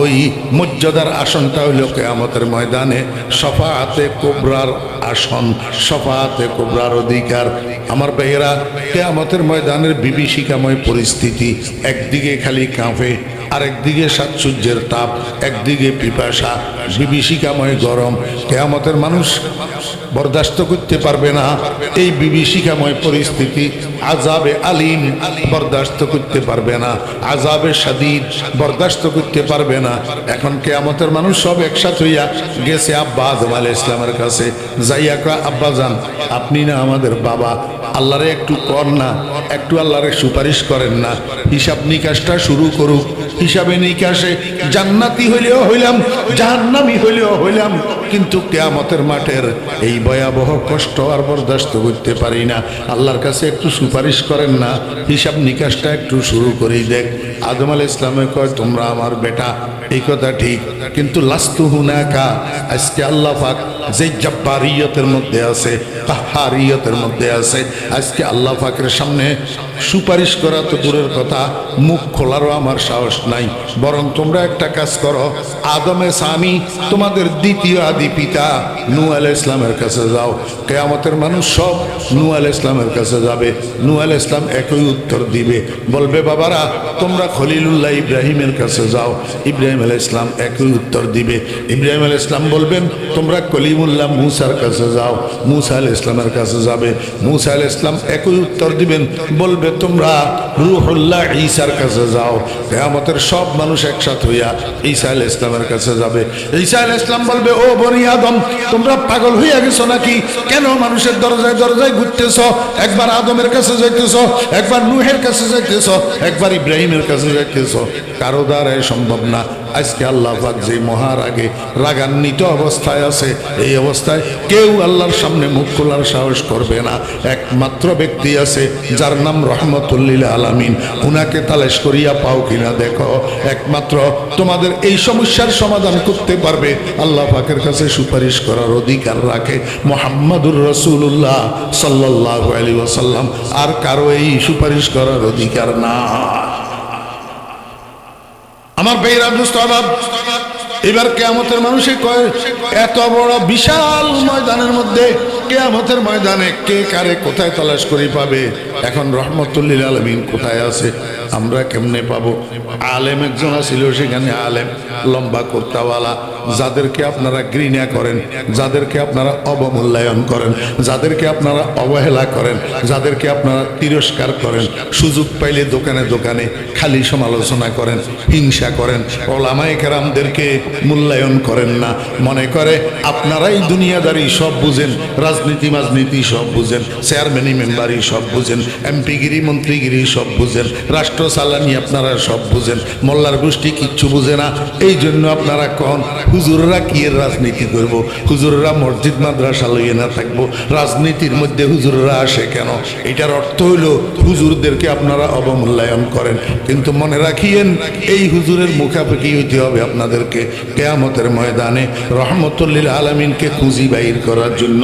ওই মর্যাদার আসনটা হইল কিয়ামতের ময়দানে শাফাআতে কুবরার আসন, শাফাআতে কুবরার অধিকার। আমার ভাইয়েরা, কিয়ামতের ময়দানের বিভীষিকাময় পরিস্থিতি, একদিকে খালি কাঁপে, আরেকদিকে সাতসূর্যের তাপ, একদিকে পিপাসা, বিভীষিকাময় গরম। কিয়ামতের মানুষ বরদাস্ত করতে পারবে না এই বিভীষিকাময় পরিস্থিতি। আযাবে আলিম বরদাস্ত করতে পারবে না, আযাবে শাদীদ বরদাস্ত করতে পারবে না। এখন কিয়ামতের মানুষ সব একসাথে হইয়া গেছে আব্বা আদম আলাইহিস সালামের কাছে, যাইয়া কয়, আব্বা জান, আপনি না আমাদের বাবা, আল্লাহরে একটু কর না, একটু আল্লাহরে সুপারিশ করেন না, হিসাব নিকাশটা শুরু করুক। হিসাবে নিকাশে জান্নাতি হইলেও হইলাম, জাহান্নামী হইলেও হইলাম, কিন্তু কিয়ামতের মাঠের এই ভয়াবহ কষ্ট আর বরদাস্ত করতে পারি না। আল্লাহর কাছে একটু সুপারিশ করেন না, হিসাব নিকাশটা একটু শুরু করেই দেখ। আদম আলাইহিস সালাম কয়, তোমরা আমার বেটা, এই কথা ঠিক, কিন্তু লাস্তু হুনাকা। আজকে আল্লাহ পাক যে জব্বারিয়তের মধ্যে আছে, কাহ্হারিয়তের মধ্যে আছে, আজকে আল্লাহ পাকের সামনে সুপারিশ করা তো দূরের কথা, মুখ খোলারও আমার সাহস নাই। বরং তোমরা একটা কাজ করো, আদমে সানি তোমাদের দ্বিতীয় আদি পিতা নূহ আলাইহিস সালামের কাছে যাও। কিয়ামতের মানুষ সব নূহ আলাইহিস সালামের কাছে যাবে। নূহ আলাইহিস সালাম একই উত্তর দিবে, বলবে, বাবারা তোমরা খলিলুল্লাহ ইব্রাহিমের কাছে যাও। ইব্রাহিম আলাইহিস সালাম একই উত্তর দিবে। ইব্রাহিম আলাইহিস সালাম বলবেন, তোমরা কলিমুল্লাহ মূসার কাছে যাও। মূসা আলাইহিস সালামের কাছে যাবে। মূসা আলাইহিস সালাম একই উত্তর দিবেন, বলবে, তোমরা রূহুল্লাহ ঈসার কাছে যাও। কিয়ামতের সব মানুষ একসাথে হইয়া ঈসা আলাইহিস সালামের কাছে যাবে। ঈসা আলাইহিস সালাম বলবে, ও বনি আদম, তোমরা পাগল হইয়া গেছো নাকি? কেন মানুষের দরজায় দরজায় ঘুরতেছ? একবার আদমের কাছে যাইতেছ, একবার নূহের কাছে যাইতেছ, একবার ইব্রাহিমের কাছে যাইতেছ, কারো দ্বারাই সম্ভব না। আজকে আল্লাহ পাক যে মহারাগে রাগান্বিত অবস্থায় আছে, এই অবস্থায় কেউ আল্লাহর সামনে মুখ খোলার সাহস করবে না। একমাত্র ব্যক্তি আছে যার নাম রহমতুল লিল আলামিন, উনাকে তালাশ করিয়া পাও কিনা দেখো। একমাত্র তোমাদের এই সমস্যার সমাধান করতে পারবে, আল্লাহ পাকের কাছে সুপারিশ করার অধিকার রাখে মুহাম্মাদুর রাসূলুল্লাহ সাল্লাল্লাহু আলাইহি ওয়াসাল্লাম। আর কারো এই সুপারিশ করার অধিকার না। আমার ভাইরা দোস্ত আবাব, এবার কিয়ামতের মানুষে কয়, এত বড় বিশাল ময়দানের মধ্যে, কিয়ামতের ময়দানে কে কারে কোথায় তালাশ করে পাবে? এখন রহমতুল লিল আলামিন কোথায় আছে, আমরা কেমনে পাবো? আলেম একজন ছিল সেখানে, আলেম লম্বা কুর্তাওয়ালা, যাদেরকে আপনারা ঘৃণা করেন, যাদেরকে আপনারা অবমূল্যায়ন করেন, যাদেরকে আপনারা অবহেলা করেন, যাদেরকে আপনারা তিরস্কার করেন, সুযোগ পাইলে দোকানে দোকানে খালি সমালোচনা করেন, হিংসা করেন, ওলামায়ে কেরামদেরকে মূল্যায়ন করেন না। মনে করে আপনারাই দুনিয়াদারি সব বুঝেন, রাজনীতি মাজনীতি সব বুঝেন, চেয়ারম্যানি মেম্বারি সব বুঝেন, এমপিগিরি মন্ত্রীগিরি সব বুঝেন, রাষ্ট্র চালানি আপনারা সব বুঝেন, মোল্লার গোষ্ঠী কিচ্ছু বুঝে না। এই জন্য আপনারা কন হুজুররা কি এর রাজনীতি করব? হুজুররা মসজিদ মাদ্রাসা লইয়ে না থাকবো, রাজনীতির মধ্যে হুজুররা আসে কেন? এটার অর্থ হইল হুজুরদেরকে আপনারা অবমূল্যায়ন করেন। কিন্তু মনে রাখিয়েন, এই হুজুরের মুখাপেক্ষি হইতে হবে আপনাদেরকে কিয়ামতের ময়দানে রহমতুল লিল আলামিনকে খুঁজি বাইর করার জন্য।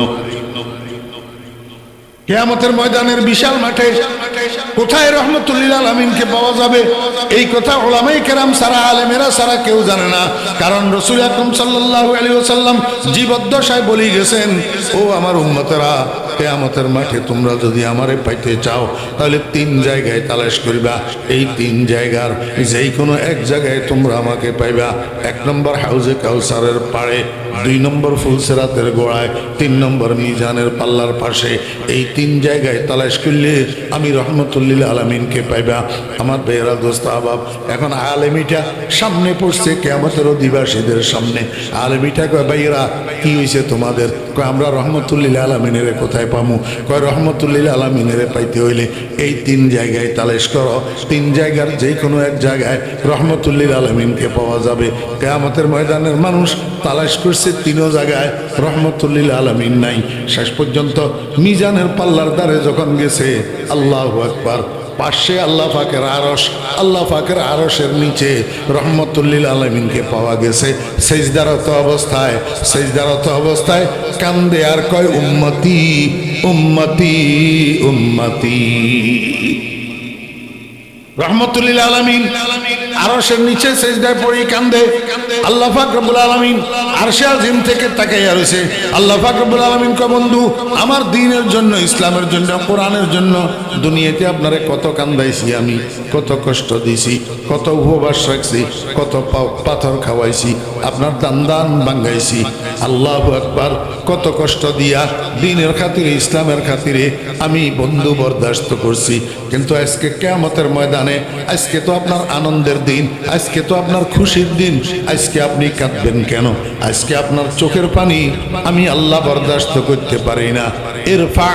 কিয়ামতের ময়দানের বিশাল মাঠে কোথায় রহমতুল লিল আলামিনকে পাওয়া যাবে, এই কথা উলামায়ে কেরাম সারা, আলেমেরা সারা কেউ জানে না। কারণ রাসূল আকরাম সাল্লাল্লাহু আলাইহি ওয়াসাল্লাম জীবদ্দশায় বলে গেছেন, ও আমার উম্মতেরা, কিয়ামতের মাঠে তোমরা যদি আমারে পাইতে চাও তাহলে 3 জায়গায় তালাশ করিবা। এই 3 জায়গার যেই কোনো এক জায়গায় তোমরা আমাকে পাইবা। 1 নম্বর হাউজে কাউসারের পাড়ে, 2 নম্বর ফুলসেরাতের গোড়ায়, 3 নম্বর মিজানের পাল্লার পাশে। এই 3 জায়গায় তালাশ করলে আমি রহমতুল লিল আলামিনকে পাইবা। আমার ভাইয়েরা দোস্ত আহবাব, এখন আলেমিটা সামনে পড়ছে কিয়ামতের অধিবাসীদের সামনে। আলেমিটা কয়, ভাইয়েরা কি হয়েছে তোমাদের? কয় আমরা রহমতুল্লিল আলমিনের কোথায় পামু? কয় রহমতুল্লিল আলমিনের পাইতে হইলে এই 3 জায়গায় তালাশ করো, 3 জায়গার যে কোনো এক জায়গায় রহমতুল্লিল আলমিনকে পাওয়া যাবে। কিয়ামতের ময়দানের মানুষ তালাশ করছে 3 জায়গায়, রহমতুল্লিল আলমিন নাই। শেষ পর্যন্ত মিজানের পাল্লার দ্বারে যখন গেছে, আল্লাহু আকবার, পাশে আল্লাহ পাকের আরশ, আল্লাহ পাকের আরশের নিচে রহমতুল্লিল আলমিনকে পাওয়া গেছে। সেজদারত অবস্থায় কান্দে আর কয় উম্মতি উম্মতি উম্মতি। রহমতুল্লিল আলামিন আরশের নিচে সেজদায় পড়ে কান্দে। আল্লাহ পাক রব্বুল আলামিন আরশে আজিম থেকে তাকাইয়া রইছে। আল্লাহ পাক রব্বুল আলামিন কয় বন্ধু, আমার দ্বীনের জন্য, ইসলামের জন্য, কোরআনের জন্য দুনিয়াতে আপনারে কত কান্দাইছি আমি, কত কষ্ট দিছি, কত উপবাস রাখছি, কত পাথর খাওয়াইছি, আপনার দান ভাঙ্গাইছি। আল্লাহু আকবার, কত কষ্ট দিয়া দ্বীনের খাতিরে, ইসলামের খাতিরে আমি বন্ধু বরদাস্ত করছি। কিন্তু আজকে কিয়ামতের ময়দানে, আজকে তো আপনার আনন্দের দিন, আজকে তো আপনার খুশির দিন, আজকে আপনি কাঁদবেন কেন? আজকে আপনার চোখের পানি আমি আল্লাহ বরদাস্ত করতে পারি না। ইরফা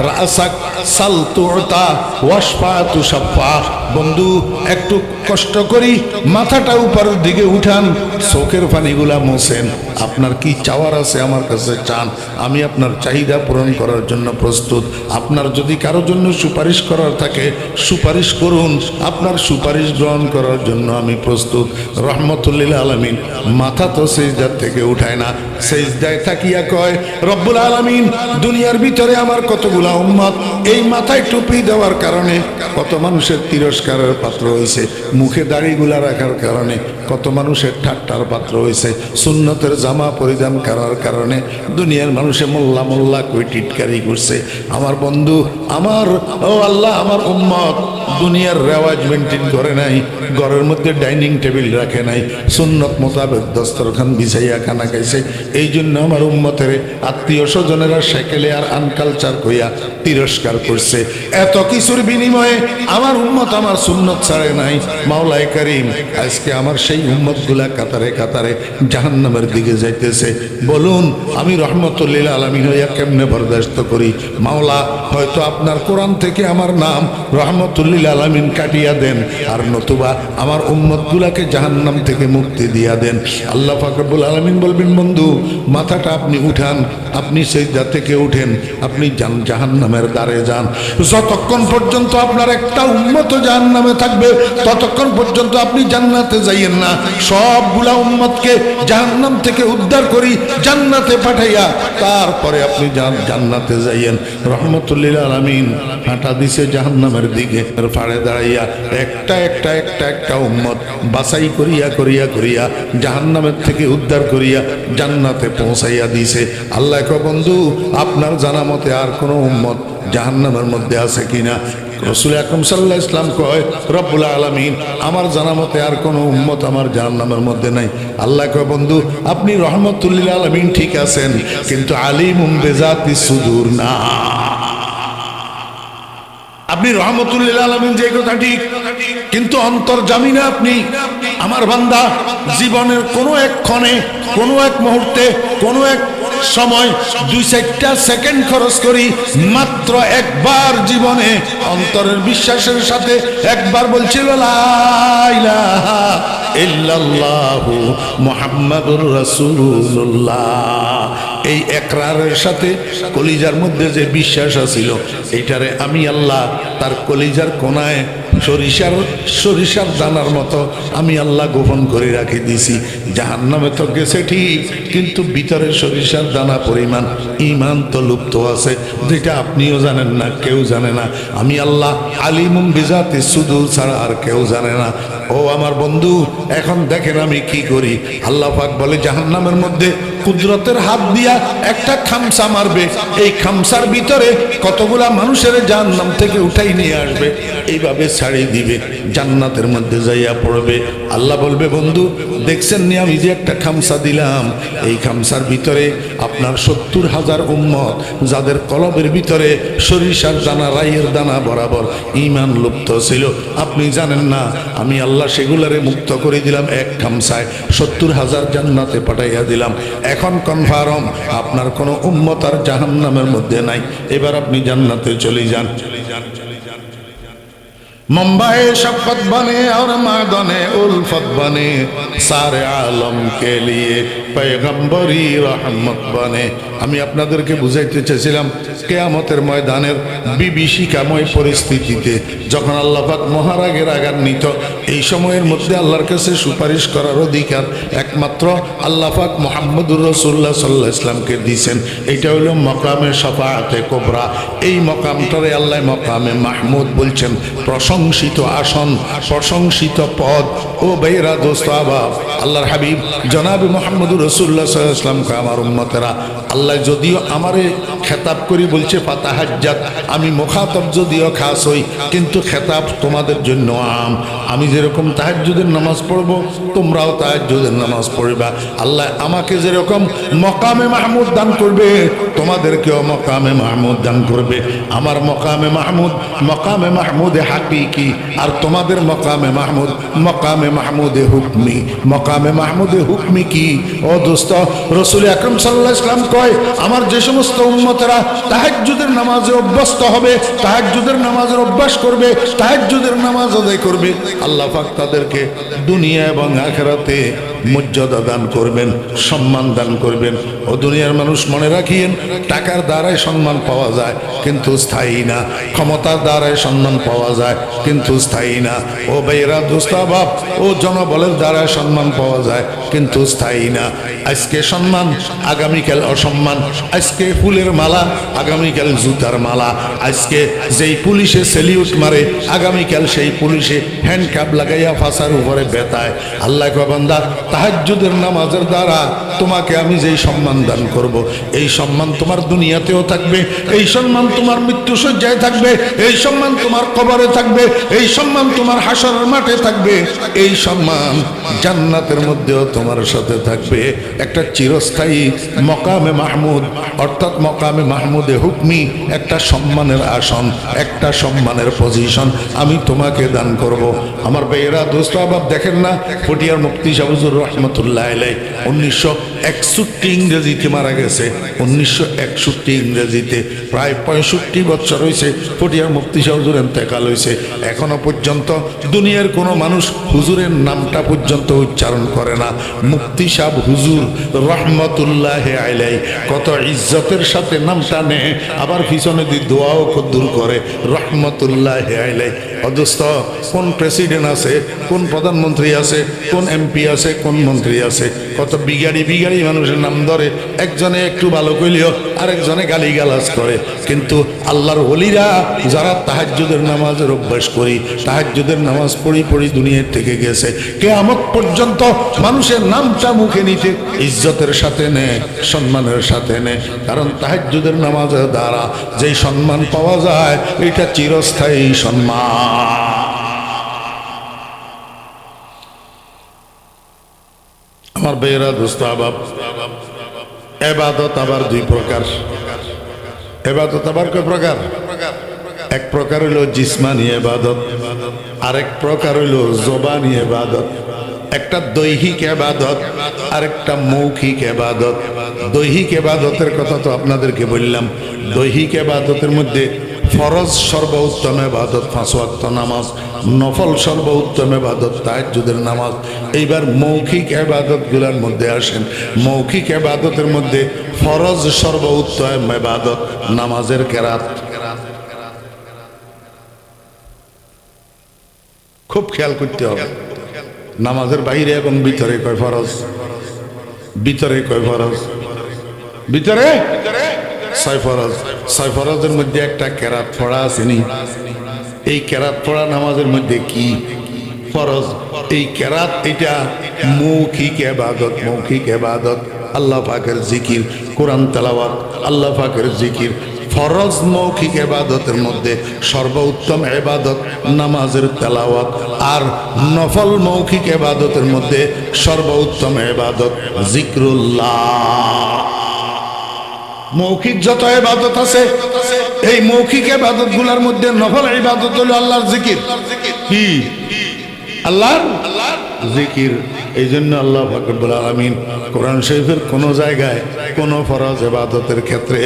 রাসাক সাল তুতা ওয়াশফা তুশাফা। বন্ধু, একটু কষ্ট করি মাথাটা উপরের দিকে উঠান, চোখের পানিগুলা মোছেন। আপনার কি চাওয়ার আছে আমার কাছে চান, আমি আপনার চাহিদা পূরণ করার জন্য প্রস্তুত। আপনার যদি কারো জন্য সুপারিশ করার থাকে, সুপারিশ করুন, আপনার সুপারিশ গ্রহণ করার জন্য আমি প্রস্তুত। রহমতুল্লিল আলামিন মাথা তো সেজদার থেকে উঠায় না, সেজদায় থাকিয়া কয় রব্বুল আলামিন, দুনিয়ার ভিতরে আমার কতগুলা উম্মত এই মাথায় টুপি দেওয়ার কারণে কত মানুষের তিরস্কারের পাত্র হয়েছে, মুখে দাড়িগুলা রাখার কারণে কত মানুষের ঠাট্টার পাত্র হয়েছে, সুন্নতের জামা পরিধান করার কারণে দুনিয়ার মানুষে মোল্লা মোল্লা কই টিটকারি করছে। আমার বন্ধু, আমার ও আল্লাহ, আমার উম্মত দুনিয়ার রেওয়াজ মেনটেন করে নাই, ঘরের মধ্যে ডাইনিং টেবিল রাখে নাই, সুন্নত মোতাবেক দস্তরখান বিছাইয়া খানা খাইছে। এই জন্য আমার উম্মতের আত্মীয় স্বজনেরা সেকেলে আর আনকালচার কইয়া তিরস্কার করছে। এত কিছুর বিনিময়ে আমার উম্মত আমার সুন্নত ছাড়ে নাই। মাওলায়ে কারীম আজকে আমার সেই উম্মত গুলা কাতারে কাতারে জাহান্নামের দিকে যাইতেছে। বলুন, আমি রহমতুল্লিল আলামিন হইয়া কেমনে বরদাস্ত করি? মাওলা, হয়তো আপনার কোরআন থেকে আমার নাম রহমতুল্লিল আলামিন কাটিয়া দেন, আর নতুবা আমার উম্মত গুলাকে জাহান্নাম থেকে মুক্তি দিয়া দেন। আল্লাহ পাক রব্বুল আলামিন বলবেন, বন্ধু মাথাটা আপনি উঠান, আপনি সেজদা থেকে উঠেন, আপনি জাহান্নামের দ্বারে যান। যতক্ষণ পর্যন্ত আপনার একটা উম্মত জাহান্নামে থাকবে, ততক্ষণ পর্যন্ত আপনি জান্নাতে যাইয়েন না। সবগুলা উম্মতকে জাহান্নাম থেকে উদ্ধার করি জান্নাতে পাঠাইয়া তারপরে আপনি জান্নাতে যাইয়েন। রহমতুল্লিল আলামিন হাঁটা দিছে জাহান্নামের দিকে, ফাড়ে দাঁড়াইয়া একটা একটা একটা একটা উম্মত বাছাই করিয়া করিয়া করিয়া জাহান্নামের থেকে উদ্ধার করিয়া জান্নাতে পৌঁছাইয়া দিছে। আল্লাহ কয়, বন্ধু আপনার জানা মতে আর কোনো উম্মত জাহান্নামের মধ্যে আছে কিনা? রাসূল আকরাম সাল্লাল্লাহু আলাইহি ওয়াসাল্লাম কয়, রব্বুল আলামিন আমার জানা মতে আর কোনো উম্মত আমার জাহান্নামের মধ্যে নাই। আল্লাহ কয়, বন্ধু আপনি রহমতুল্লিল আলামিন ঠিক আছেন, কিন্তু আলিমুম বিজাতিস সুদূর না। আপনি রহমতুল্লিল আলামিন যে কথা ঠিক, কিন্তু অন্তর্যামী না আপনি। আমার বান্দা জীবনের কোনো এক ক্ষণে, কোনো এক মুহূর্তে, কোনো এক সময় 2-4টা সেকেন্ড খরচ করি মাত্র একবার জীবনে অন্তরের বিশ্বাসের সাথে একবার বলছিল লা ইলাহা ইল্লাল্লাহু মুহাম্মাদুর রাসূলুল্লাহ। এই একরারের সাথে কলিজার মধ্যে যে বিশ্বাস আছিল, এইটারে আমি আল্লাহ তার কলিজার কোনায় সরিষার দানার মতো আমি আল্লাহ গোপন করে রাখি দিছি। জাহান্নামে তো গেছে ঠিক, কিন্তু ভিতরে সরিষার দানা পরিমাণ ঈমান তো লুপ্ত আছে, যেটা আপনিও জানেন না, কেউ জানে না। আমি আল্লাহ আলিমুম বিজাতিস সুদূর ছাড়া আর কেউ জানে না। ও আমার বন্ধু, এখন দেখেন আমি কি করি। আল্লাহ পাক বলে, জাহান্নামের মধ্যে কুদরতের হাত দিয়া একটা খামসা মারবে, এই খামসার ভিতরে কতগুলা মানুষের জাহান্নাম থেকে উঠাই নিয়ে আসবে, এইভাবে ছাড়িয়ে দিবে, জান্নাতের মধ্যে যাইয়া পড়বে। আল্লাহ বলবে, বন্ধু দেখছেন নি আমি যে একটা খামসা দিলাম, এই খামসার ভিতরে আপনার 70,000 উম্মত, যাদের কলবের ভিতরে সরিষার দানা, রাইয়ের দানা বরাবর ঈমান লুপ্ত ছিল। আপনি জানেন না, আমি আল্লাহ আল্লাহ সেগুলারে মুক্ত করে দিলাম এক খামসায়, 70,000 জান্নাতে পাঠাইয়া দিলাম। এখন কনফার্ম আপনার কোনো উম্মত আর জাহান্নামের মধ্যে নাই। এবার আপনি জান্নাতে চলে যান। मुंबई शफकत बने और मैदाने उल्फत बने, सारे आलम के लिए पैगम्बरी रहमत बने। আমি আপনাদেরকে বুঝাইতে চেয়েছিলাম কিয়ামতের ময়দানের বিভীষিকাময় পরিস্থিতিতে যখন আল্লাহ পাক মহারাগের আগান্বিত, এই সময়ের মধ্যে আল্লাহর কাছে সুপারিশ করার অধিকার একমাত্র আল্লাহ পাক মুহাম্মদুর রাসূলুল্লাহ সাল্লাল্লাহু আলাইহি ওয়াসাল্লামকে দিয়েছেন। এটা হলো মাকামে শাফাআতে কুবরা। এই মাকামটারে আল্লাহ মাকামে মাহমুদ বলছেন, প্রশংসিত আসন, প্রশংসিত পদ। ও ভাইরা দোস্ত আবাব, আল্লাহর হাবিব জনাবে মুহাম্মদুর রাসূলুল্লাহ সাল্লাল্লাহু আলাইহি ওয়াসাল্লাম কা আমার উম্মতেরা, আল্লাহ যদিও আমারে খেতাব করি বলছে ফাতাহাজ্জাত, আমি মুখাতব যদিও খাস হই, কিন্তু খেতাব তোমাদের জন্য আম। আমি যেরকম তাহাজ্জুদের নামাজ পড়ব, তোমরাও তাহাজ্জুদের নামাজ পড়বা। আল্লাহ আমাকে যেরকম মকামে মাহমুদ দান করবে, তোমাদেরকেও মকামে মাহমুদ দান করবে। আমার মকামে মাহমুদ মকামে মাহমুদে হাকিকি, আর তোমাদের মকামে মাহমুদ মকামে মাহমুদে হুকমি। মকামে মাহমুদে হুকমি কি? ও দোস্ত, রাসূল আকরাম সাল্লাল্লাহু আলাইহি ওয়াসাল্লাম কয়, আমার যে সমস্ত উম্মতেরা তাহাজ্জুদের নামাজে অভ্যস্ত হবে, তাহাজ্জুদের নামাজের অভ্যাস করবে, তাহাজ্জুদের নামাজ আদায় করবে, আল্লাহ পাক তাদেরকে দুনিয়া এবং আখিরাতে মর্যাদা দান করবেন, সম্মান দান করবেন। ও দুনিয়ার মানুষ মনে রাখিয়েন, টাকার দ্বারাই সম্মান পাওয়া যায় কিন্তু স্থায়ী না, ক্ষমতার দ্বারাই সম্মান পাওয়া যায় কিন্তু স্থায়ী না। ও ভাইরা দোস্তাবাব, ও জনবলের দ্বারাই সম্মান পাওয়া যায় কিন্তু স্থায়ী না। আজকে সম্মান, আগামীকাল অসম্মান। আজকে ফুলের মালা, আগামীকাল জুতার মালা। আজকে যেই পুলিশে সেলিউট মারে, আগামীকাল সেই পুলিশে হ্যান্ডকাপ লাগাইয়া ফাঁসার উপরে বেতায়। আল্লাহ কয়, বান্দা, তাহাজ্জুদের নামাজের দ্বারা তোমাকে আমি যেই সম্মান দান করব, এই সম্মান তোমার দুনিয়াতেও থাকবে, এই সম্মান তোমার মৃত্যুশয্যায় থাকবে, এই সম্মান তোমার কবরে থাকবে, এই সম্মান তোমার হাসরের মাঠে থাকবে, এই সম্মান জান্নাতের মধ্যেও তোমার সাথে থাকবে। একটা চিরস্থায়ী মকামে মাহমুদ, অর্থাৎ মকামে মাহমুদে হুকমি, একটা সম্মানের আসন, একটা সম্মানের পজিশন আমি তোমাকে দান করব। আমার ভাইয়েরা দোস্ত আবাব, দেখেন না, পটিয়ার মুফতি সাহেব হুজুর রহমতুল্লাহ আলাইহি 1961 ইংরেজিতে মারা গেছে। 1961 ইংরেজিতে, প্রায় 65 বছর হয়েছে পটিয়ার মুফতি সাহেব হুজুর ইন্তেকাল হয়েছে। এখনো পর্যন্ত দুনিয়ার কোনো মানুষ হুজুরের নামটা পর্যন্ত উচ্চারণ করে না। মুফতি সাহেব হুজুর রহমতুল্লাহ আলাইহি কত ইজ্জতের সাথে নামটা নেয়, আবার পিছনে দিয়ে দোয়াও কদ্দুর করে, রহমতুল্লাহ আলাইহি। অদস্ত কোন প্রেসিডেন্ট আছে, কোন প্রধানমন্ত্রী আছে, কোন এমপি আছে, কোন মন্ত্রী আছে, কত বিগাড়ি বিগাড়ি মানুষের নাম ধরে, একজনে একটু ভালো কইলেও আরেকজনে গালিগালাজ করে। কিন্তু আল্লাহর ওলিরা যারা তাহাজ্জুদের নামাজের অভ্যাস করি, তাহাজ্জুদের নামাজ পড়ি পড়ি দুনিয়ার থেকে গেছে, কিয়ামত পর্যন্ত মানুষের নামটা মুখে নিতে ইজ্জতের সাথে নেয়, সম্মানের সাথে নেয়। কারণ তাহাজ্জুদের নামাজের দ্বারা যেই সম্মান পাওয়া যায়, এটা চিরস্থায়ী সম্মান। আমার বেরা দোস্ত আবাব, ইবাদত আবার দুই প্রকার। ইবাদত আবার কয় প্রকার? এক প্রকার হইল জিসমানি ইবাদত, আরেক প্রকার হইল জবানি ইবাদত। একটা দৈহিক ইবাদত, আরেকটা মৌখিক ইবাদত। দৈহিক ইবাদতের কথা তো আপনাদেরকে বললাম। দৈহিক ইবাদতের মধ্যে ফরজ সর্বোত্তম ইবাদত 5 ওয়াক্ত নামাজ, নফল সর্বোত্তম ইবাদত তাহাজ্জুদের নামাজ। এইবার মৌখিক ইবাদতগুলোর মধ্যে আসেন। মৌখিক ইবাদতের মধ্যে ফরজ সর্বোত্তম ইবাদত নামাজের কেরাত। খুব খেয়াল করতে হবে, নামাজের বাইরে এবং ভিতরে কয় ফরজ, ভিতরে কয় ফরজ, ভিতরে 6 ফরজ। 6 ফরজের মধ্যে একটা কেরাত পড়া আসেনি। এই কেরাত পড়া নামাজের মধ্যে কি ফরজ? এই কেরাত, এটা মৌখিক ইবাদত। মৌখিক ইবাদত আল্লাহ পাকের জিকির, কোরআন তেলাওয়াত, আল্লাহ পাকের জিকির। ফরজ মৌখিক ইবাদতের মধ্যে সর্বোত্তম ইবাদত নামাজের তেলাওয়াত, আর নফল মৌখিক ইবাদতের মধ্যে সর্বোত্তম ইবাদত জিকরুল্লাহ। মৌখিক যত ইবাদত আছে, এই মৌখিক ইবাদতগুলোর মধ্যে নফল ইবাদত হলো আল্লাহর জিকির। কি আল্লাহর জিকির। এই জন্য আল্লাহ পাক রব্বুল আলামিন কোরআন শরীফের কোনো জায়গায় কোনো ফরজ ইবাদতের ক্ষেত্রে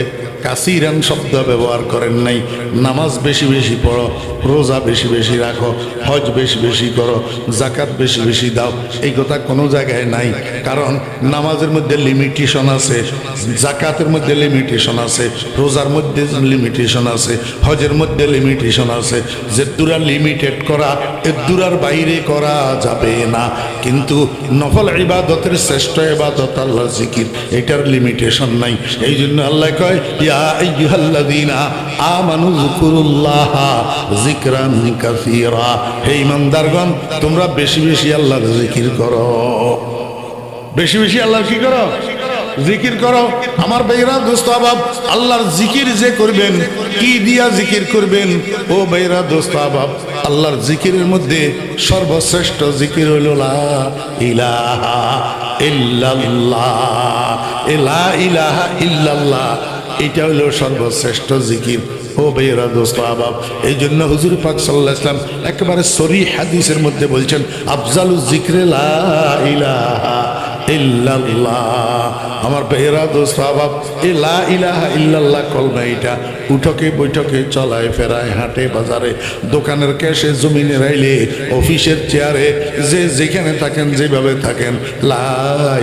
কাসিরান শব্দ ব্যবহার করেন নাই। নামাজ বেশি বেশি পড়ো, রোজা বেশি বেশি রাখো, হজ বেশি বেশি করো, জাকাত বেশি বেশি দাও, এই কথা কোনো জায়গায় নাই। কারণ নামাজের মধ্যে লিমিটেশন আছে, জাকাতের মধ্যে লিমিটেশন আছে, রোজার মধ্যে লিমিটেশন আছে, হজের মধ্যে লিমিটেশন আছে। যে দুরা লিমিটেড করা, এ দুরার বাইরে করা যাবে না। কিন্তু নফল ইবাদতের শ্রেষ্ঠ ইবাদত আল্লাহর জিকির, এটার লিমিটেশন নাই। এই জন্য আল্লাহ কয় ইয়া আইয়ুহাল্লাযীনা আমানু যিকুরুল্লাহ যিকরান কাসীরা। হে ঈমানদারগণ, তোমরা বেশি বেশি আল্লাহর জিকির করো, বেশি বেশি আল্লাহর কি করো? জিকির করো। আমার ভাইরা দোস্ত আবাব, আল্লাহর জিকির যে করবেন, কি দিয়া জিকির করবেন? ও ভাইরা দোস্ত আবাব, আল্লাহর জিকিরের মধ্যে সর্বশ্রেষ্ঠ জিকির হইল লা ইলাহা ইল্লাল্লাহ। লা ইলাহা ইল্লাল্লাহ, এটা হইল সর্বশ্রেষ্ঠ জিকির। ও ভাইরা দোস্ত আবাব, এই জন্য হুজুর পাক সাল্লাল্লাহু আলাইহি ওয়াসাল্লাম একেবারে সরিহ হাদিসের মধ্যে বলছেন আফজালুজ জিকরে লা ইলাহা ইল্লাল্লাহ। আমার ভাইরা দোস্ত আবাব, এই লা ইলাহা ইল্লাল্লাহ কলমা এটা উঠকে বৈঠকে চলায় ফেরায়, হাটে বাজারে, দোকানের ক্যাশে, জমিনে রাইলে, অফিসের চেয়ারে, যে যেখানে থাকেন, যেভাবে থাকেন, লা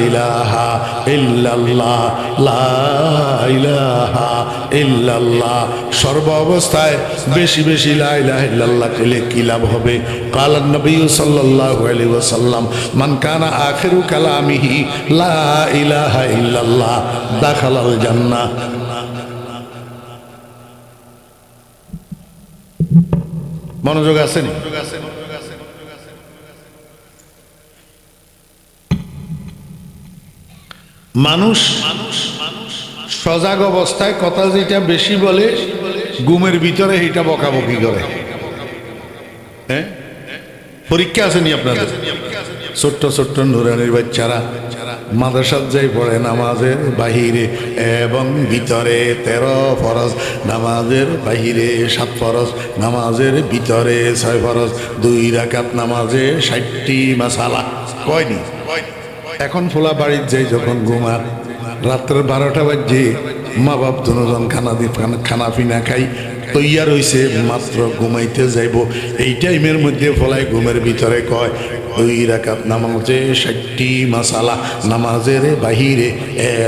ইলাহা ইল্লাল্লাহ, লা ইলাহা ইল্লাল্লাহ। সর্ব অবস্থায় বেশি বেশি লা ইলাহা ইল্লাল্লাহ কইলে কি লাভ হবে? কালান নবী সাল্লাল্লাহু আলাইহি ওয়াসাল্লাম মান কানা আখিরু কালামিহি লা ইলাহা ইল্লাল্লাহ দাখালাল জান্নাহ। মনোযোগ আছে নি? মানুষ সজাগ অবস্থায় কথা যেটা বেশি বলে, ঘুমের ভিতরে এটা বকাবকি করে। হ্যাঁ, পরীক্ষা আসেনি আপনাদের? ছোট্ট ছোট্ট নুরানির বাচ্চারা মাদ্রাসাত যাই পড়ে, নামাজের বাহিরে এবং ভিতরে 13 ফরজ, নামাজের বাহিরে 7 ফরজ, নামাজের ভিতরে 6 ফরজ, 2 রাকাত নামাজে 60টি মাসালা। কয়নি? এখন ফোলা বাড়ির যাই যখন ঘুমার, রাত্রের 12টা বাজে, মা বাপ দুজন খানা পিনা খাই তৈয়ার হইছে, মাত্র ঘুমাইতে যাইব। এই টাইমের মধ্যে ফলাই ঘুমের ভিতরে কয় 2 রাকাত নামাজে 60টি মাসালা, নামাজের বাহিরে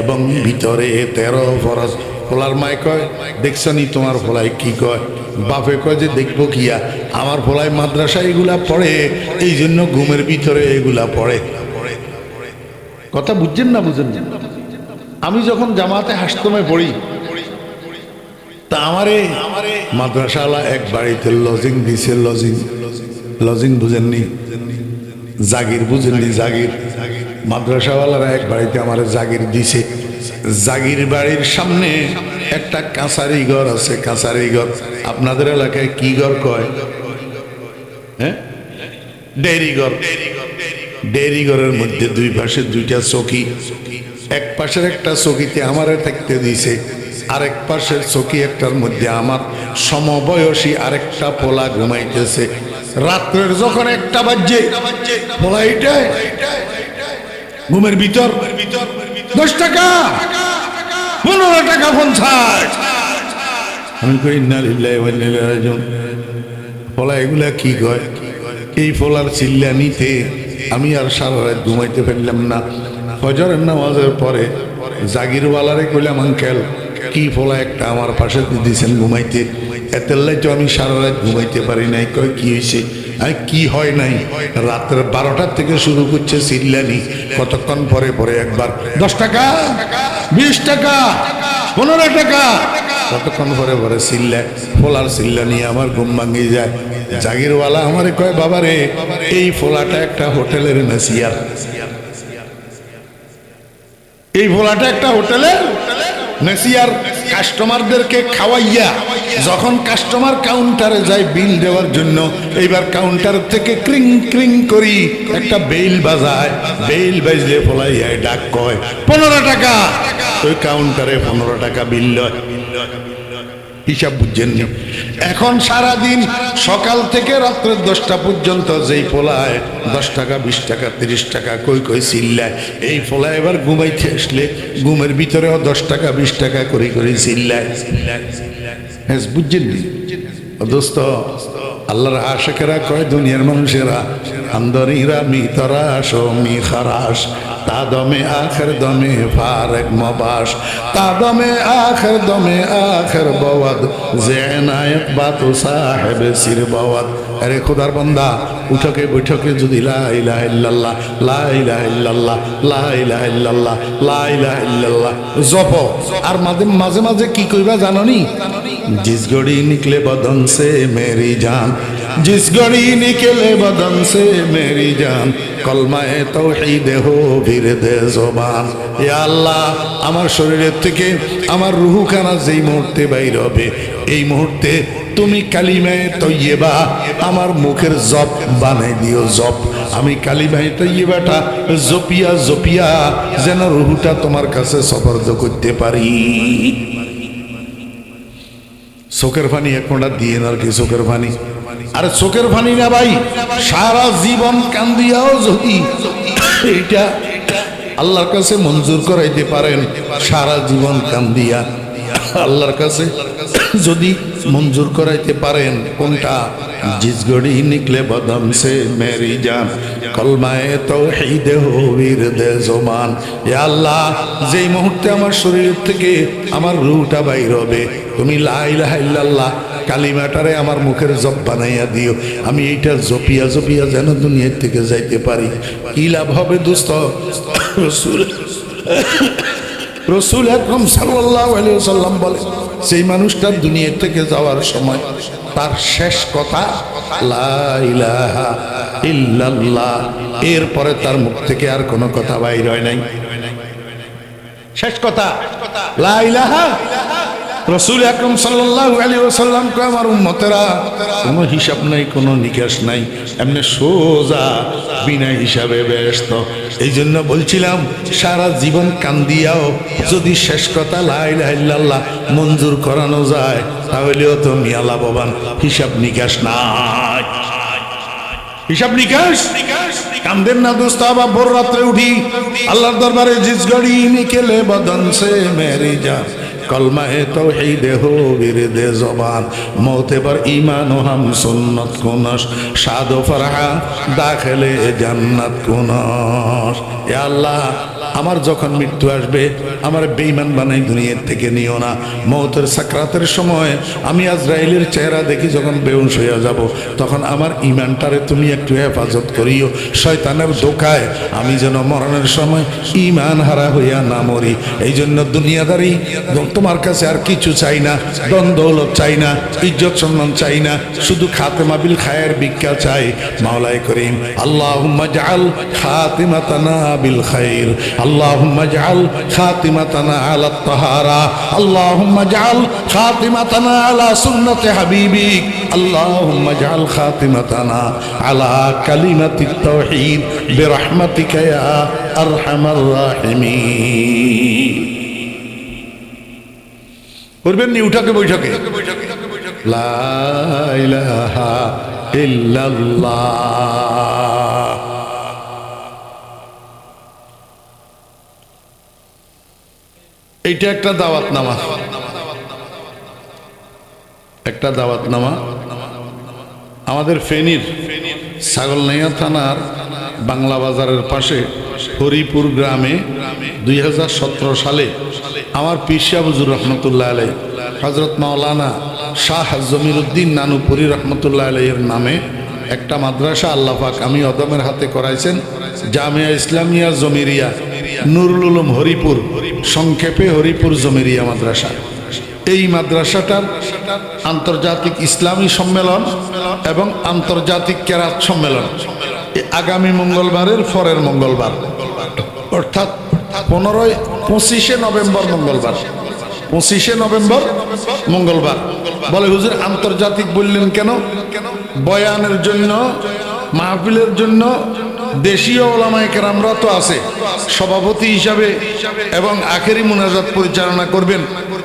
এবং ভিতরে 13 ফরজ। ফোলার মায় কয় দেখছনি তোমার ফোলাই কি কয়? বাপে কয় যে দেখবো কিয়া, আমার ফোলাই মাদ্রাসা এগুলা পড়ে, এই জন্য ঘুমের ভিতরে এগুলা পড়ে। কথা বুঝছেন না? বুঝেন? আমি যখন জামাতে হাসতমে পড়ি, তা আমারে মাদ্রাসাওয়ালা এক বাড়িতে লজিং দিছে। লজিং বুঝেননি? জাগির বুঝেননি? জাগির। মাদ্রাসাওয়ালারা এক বাড়িতে আমার জাগির দিছে। জাগির বাড়ির সামনে একটা কাঁচারি ঘর আছে। কাঁচারি ঘর আপনাদের এলাকায় কি ঘর কয়? হ্যাঁ, ডেইরি ঘর। ডেইরি ঘরের মধ্যে 2 পাশে 2টা চকি। এক পাশের একটা চকিতে আমারে থাকতে দিছে, আরেক পাশের চকি একটার মধ্যে আমার সমবয়সী আরেকটা পোলা ঘুমাইতেছে। রাত্রের যখন 1টা বাজে, পোলা এইটাই ঘুমের ভিতর 10 টাকা, 15 টাকা 50। আমি কই ইন্না লিল্লাহি ওয়া ইন্না ইলাইহি রাজিউন। পোলা এগুলা কি কয়? এই পোলার চিল্লা নিতে আমি আর সারা রাত ঘুমাইতে পারলাম না। ফজরের নামাজের পরে জাগিরওয়ালারে কইলাম আঙ্কেল, কি ফোলা একটা আমার পাশে দিয়েছেন ঘুমাইতে, এতেল্লাই তো আমি সারা রাত ঘুমাইতে পারি নাই। কয় কি হয়েছে? আর কি হয় নাই? রাত্রে 12টার থেকে শুরু করছে চিল্লানি, কতক্ষণ পরে পরে একবার 10 টাকা, 20 টাকা, 15 টাকা, কতক্ষণ পরে পরে চিল্লা। ফোলার চিল্লানি আমার ঘুম ভাঙিয়ে যায়। জাগিরওয়ালা আমারে কয় বাবা রে, এই ফোলাটা একটা হোটেলের নাসিয়ার। এই ফোলাটা একটা হোটেলের নাসিয়ার। কাস্টমারদেরকে খাওয়াইয়া যখন কাস্টমার কাউন্টারে যায় বিল দেওয়ার জন্য, এইবার কাউন্টার থেকে ক্রিং ক্রিং করি একটা বেল বাজায়। বেল বাজলে ফলাইয়া ডাক কয় 15 টাকা। ওই কাউন্টারে 15 টাকা বিল লয়। হিসাব বুঝছেননি? এখন সারা দিন সকাল থেকে রাত্রে 10টা পর্যন্ত যেই পোলায় 10 টাকা 20 টাকা 30 টাকা কই কই চিল্লায়, এই পোলায় এবার ঘুমাইতে আসলে ঘুমের ভিতরেও 10 টাকা 20 টাকা করে করে চিল্লায়। হ্যাঁ, বুঝছেননি? দোস্ত, আল্লাহর আশিকেরা কয় দুনিয়ার মানুষেরা আন্দরিরা মি তরাস ও মি খারাস তা দমে আখের দমে ফারেক মবাস তা দমে আখের বওয়াদ জেনায়েত বাতু সাহেব সির বওয়াদ। আরে খোদার বান্দা, উঠকে বৈঠকে যদি লা ইলাহা ইল্লাল্লাহ লা ইলাহা ইল্লাল্লাহ লা ইলাহা ইল্লাল্লাহ লা ইলাহা ইল্লাল্লাহ জপ, আর মাঝে মাঝে কি কইবা জানোনি? जिस घड़ी निकले बदन से मेरी जान, जिस घड़ी निकले बदन से मेरी जान, कलमाए तौहीद हो বিরদে জবান। ইয়া আল্লাহ, আমার শরীরের থেকে আমার রূহখানা যেই মুহূর্তে বাইর হবে, এই মুহূর্তে তুমি কালিমায়ে তৈয়বা আমার মুখের জপ বানাই দিও। জপ, আমি কালিমায়ে তৈয়বাটা জপিয়া জপিয়া যেন রূহটা তোমার কাছে সফর্দ করতে পারি। চোখের পানি এক ফোঁটা দিয়ে আর কি চোখের পানি, আরে চোখের পানি না ভাই, সারা জীবন কান্দিয়াও যদি এইটা আল্লাহর কাছে মঞ্জুর করাইতে পারেন, সারা জীবন কান্দিয়া আল্লাহর কাছে যদি মঞ্জুর করাইতে পারেন, কোনটা? জিস ঘড়ি নিকলে বদন সে মেরি জান, কলমায়ে তাওহীদ হো বিরদে জবান। ইয়া আল্লাহ, যেই মুহূর্তে আমার শরীর থেকে আমার রূহটা বাইর হবে, তুমি লা ইলাহা ইল্লাল্লাহ কালিমাটারে আমার মুখের জপ বানাইয়া দিও, আমি এইটা জপিয়া জপিয়া যেন দুনিয়ার থেকে যাইতে পারি। কি লাভ হবে দোস্ত? রসুল আকরাম সাল্লাল্লাহু আলাইহি ওয়াসাল্লাম বলে, সেই মানুষটার দুনিয়া থেকে যাওয়ার সময় তার শেষ কথা লা ইলাহা ইল্লাল্লাহ, এরপরে তার মুখ থেকে আর কোনো কথা বাইর হয় নাই। শেষ কথা লা ইলাহা। রসুল আকরাম সাল্লাল্লাহু আলাইহি ওয়াসাল্লাম কয়, আমার উম্মতেরা কোনো হিসাব নাই, কোনো নিকাশ নাই, এমনি সোজা বিনা হিসাবে ব্যস্ত। এই জন্য বলছিলাম, সারা জীবন কান্দিয়াও যদি শেষ কথা লা ইলাহা ইল্লাল্লাহ মঞ্জুর করানো যায়, তাহলেও তো মিয়া লাভবান। হিসাব নিকাশ নাই, হিসাব নিকাশ। কান্দেন না দোস্ত, আবার ভোর রাত্রে উঠি আল্লাহর দরবারে, জিস ঘড়ি নিকেলে বদন সে মেরি জান, कलमाए तौहीद हो बिरदे ज़बान, मौते पर ईमान हम सुन्नत कुनश, शादो फरहा दाखिले जन्नत कुनश। या अल्लाह, আমার যখন মৃত্যু আসবে আমার বেঈমান বানাই দুনিয়ার থেকে নিও না। মওতের সাকরাতের সময় আমি আজরাইলের চেহারা দেখি যখন বেহুশ হয়ে যাব, তখন আমার ঈমানটারে তুমি একটু হেফাজত করিও, শয়তানের ধোঁকায় আমি যেন মরণের সময় ঈমান হারা হইয়া না মরি। এই জন্য দুনিয়াদারি তোমার কাছে আর কিছু চাই না, ধন দৌলত চাই না, ইজ্জত সম্মান চাই না, শুধু খাতেমা বিল খায়ের ভিক্ষা চাই। মাওলাই করিম আল্লাহুম্মা জাআল খাতিমাতানা বিল খাইর, اللهم اجعل خاتمتنا على الطهارة، اللهم اجعل خاتمتنا على سنة حبيبك، اللهم اجعل خاتمتنا على كلمة التوحيد برحمتك يا أرحم الراحمين। করবেন নি উঠাকে বৈঠকে লা ইলাহা ইল্লাল্লাহ। এইটা একটা দাওয়াতনামা, একটা দাওয়াতনামা। আমাদের ফেনীর ছাগলনাইয়া থানার বাংলা বাজারের পাশে হরিপুর গ্রামে 2017 সালে আমার পীর সাহেব হুজুর রহমতুল্লাহ আলাইহি, হযরত মাওলানা শাহ জমিরুদ্দিন নানুপুরি রহমতুল্লাহ আলাইহির নামে একটা মাদ্রাসা আল্লাহ পাক আমি অদমের হাতে করাইছেন, জামিয়া ইসলামিয়া জমিরিয়া নুরুল উলুম হরিপুর, সংক্ষেপে হরিপুর জমিরিয়া মাদ্রাসা। এই মাদ্রাসাটার আন্তর্জাতিক ইসলামী সম্মেলন এবং আন্তর্জাতিক কেরাত সম্মেলন আগামী মঙ্গলবারের পরের মঙ্গলবার, অর্থাৎ 25শে নভেম্বর মঙ্গলবার, 25শে নভেম্বর মঙ্গলবার। বলে হুজুর আন্তর্জাতিক বললেন কেন? বয়ানের জন্য, মাহফিলের জন্য দেশীয় ওলামায়ে কেরামরা তো আছে সভাপতি হিসাবে এবং আখেরি মুনাজাত পরিচালনা করবেন,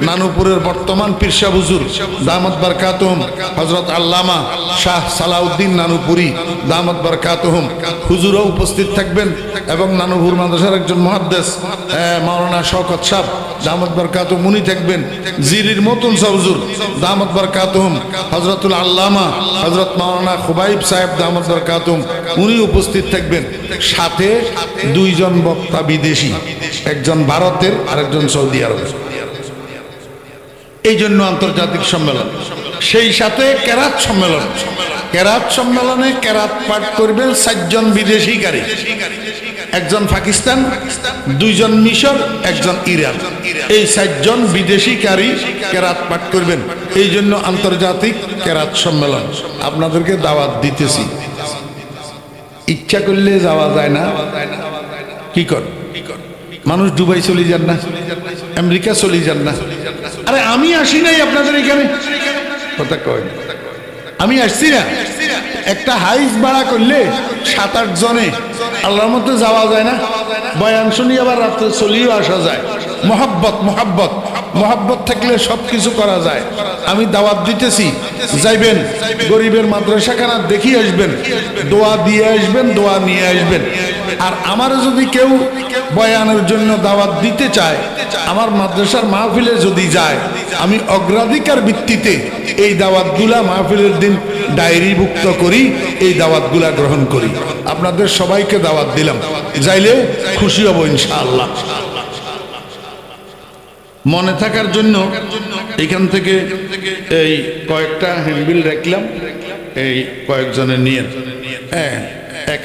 নানুপুরের বর্তমান পীর সাহেব হুজুর দামাত বারকাতুহুম হযরত আল্লামা শাহ সালাউদ্দিন নানুপুরি দামাত বারকাতুহুম হুজুরও উপস্থিত থাকবেন এবং নানুপুর মাদ্রাসার একজন মুহাদ্দিস মাওলানা শওকত সাহেব দামাত বারকাতুহুম উনি থাকবেন। জিরির মতুন সাহেব হুজুর দামাত বারকাতুহুম হযরতুল আল্লামা হযরত মাওলানা খুবাইব সাহেব দামাত বারকাতুহুম উনি উপস্থিত থাকবেন। সাথে দুইজন বক্তা বিদেশি, একজন ভারতের আর একজন সৌদি আরবের। এই জন্য আন্তর্জাতিক সম্মেলন। সেই সাথে কেরাত সম্মেলন। কেরাত সম্মেলনে কেরাত পাঠ করবেন 4 জন বিদেশি কারি, একজন পাকিস্তান, 2 জন মিশর, একজন ইরান। এই 4 জন বিদেশি কারি কেরাত পাঠ করবেন। এই জন্য আন্তর্জাতিক কেরাত সম্মেলন। আপনাদেরকে দাওয়াত দিতেছি, ইচ্ছা করলে যাওয়া যায় না, কি কর? মানুষ দুবাই চলে যান না, আমেরিকা চলে যান না। আরে আমি আসি নাই আপনাদের এখানে, কথা কয় আমি আসছি না। একটা হাইস ভাড়া করলে 7-8 জনে আল্লাহর মতো যাওয়া যায় না? বয়ান শুনি আবার রাত্রে চলিও আসা যায়। মোহাব্বত মোহাব্বত মোহাব্বত থাকলে সবকিছু করা যায়। আমি দাওয়াত দিতেছি, যাইবেন, গরিবের মাদ্রাসাখানা দেখিয়ে আসবেন, দোয়া দিয়ে আসবেন, দোয়া নিয়ে আসবেন। আর আমার যদি কেউ বয়ানের জন্য দাওয়াত দিতে চায়, আমার মাদ্রাসার মাহফিলে যদি যায়, আমি অগ্রাধিকার ভিত্তিতে এই দাওয়াতগুলা মাহফিলের দিন ডায়েরিভুক্ত করি, এই দাওয়াতগুলা গ্রহণ করি। আপনাদের সবাইকে দাওয়াত দিলাম, যাইলে খুশি হব ইনশাআল্লাহ। মনে থাকার জন্য এখান থেকে এই কয়েকটা হ্যান্ডবিল রাখলাম, এই কয়েকজনের নিয়ে। হ্যাঁ, এক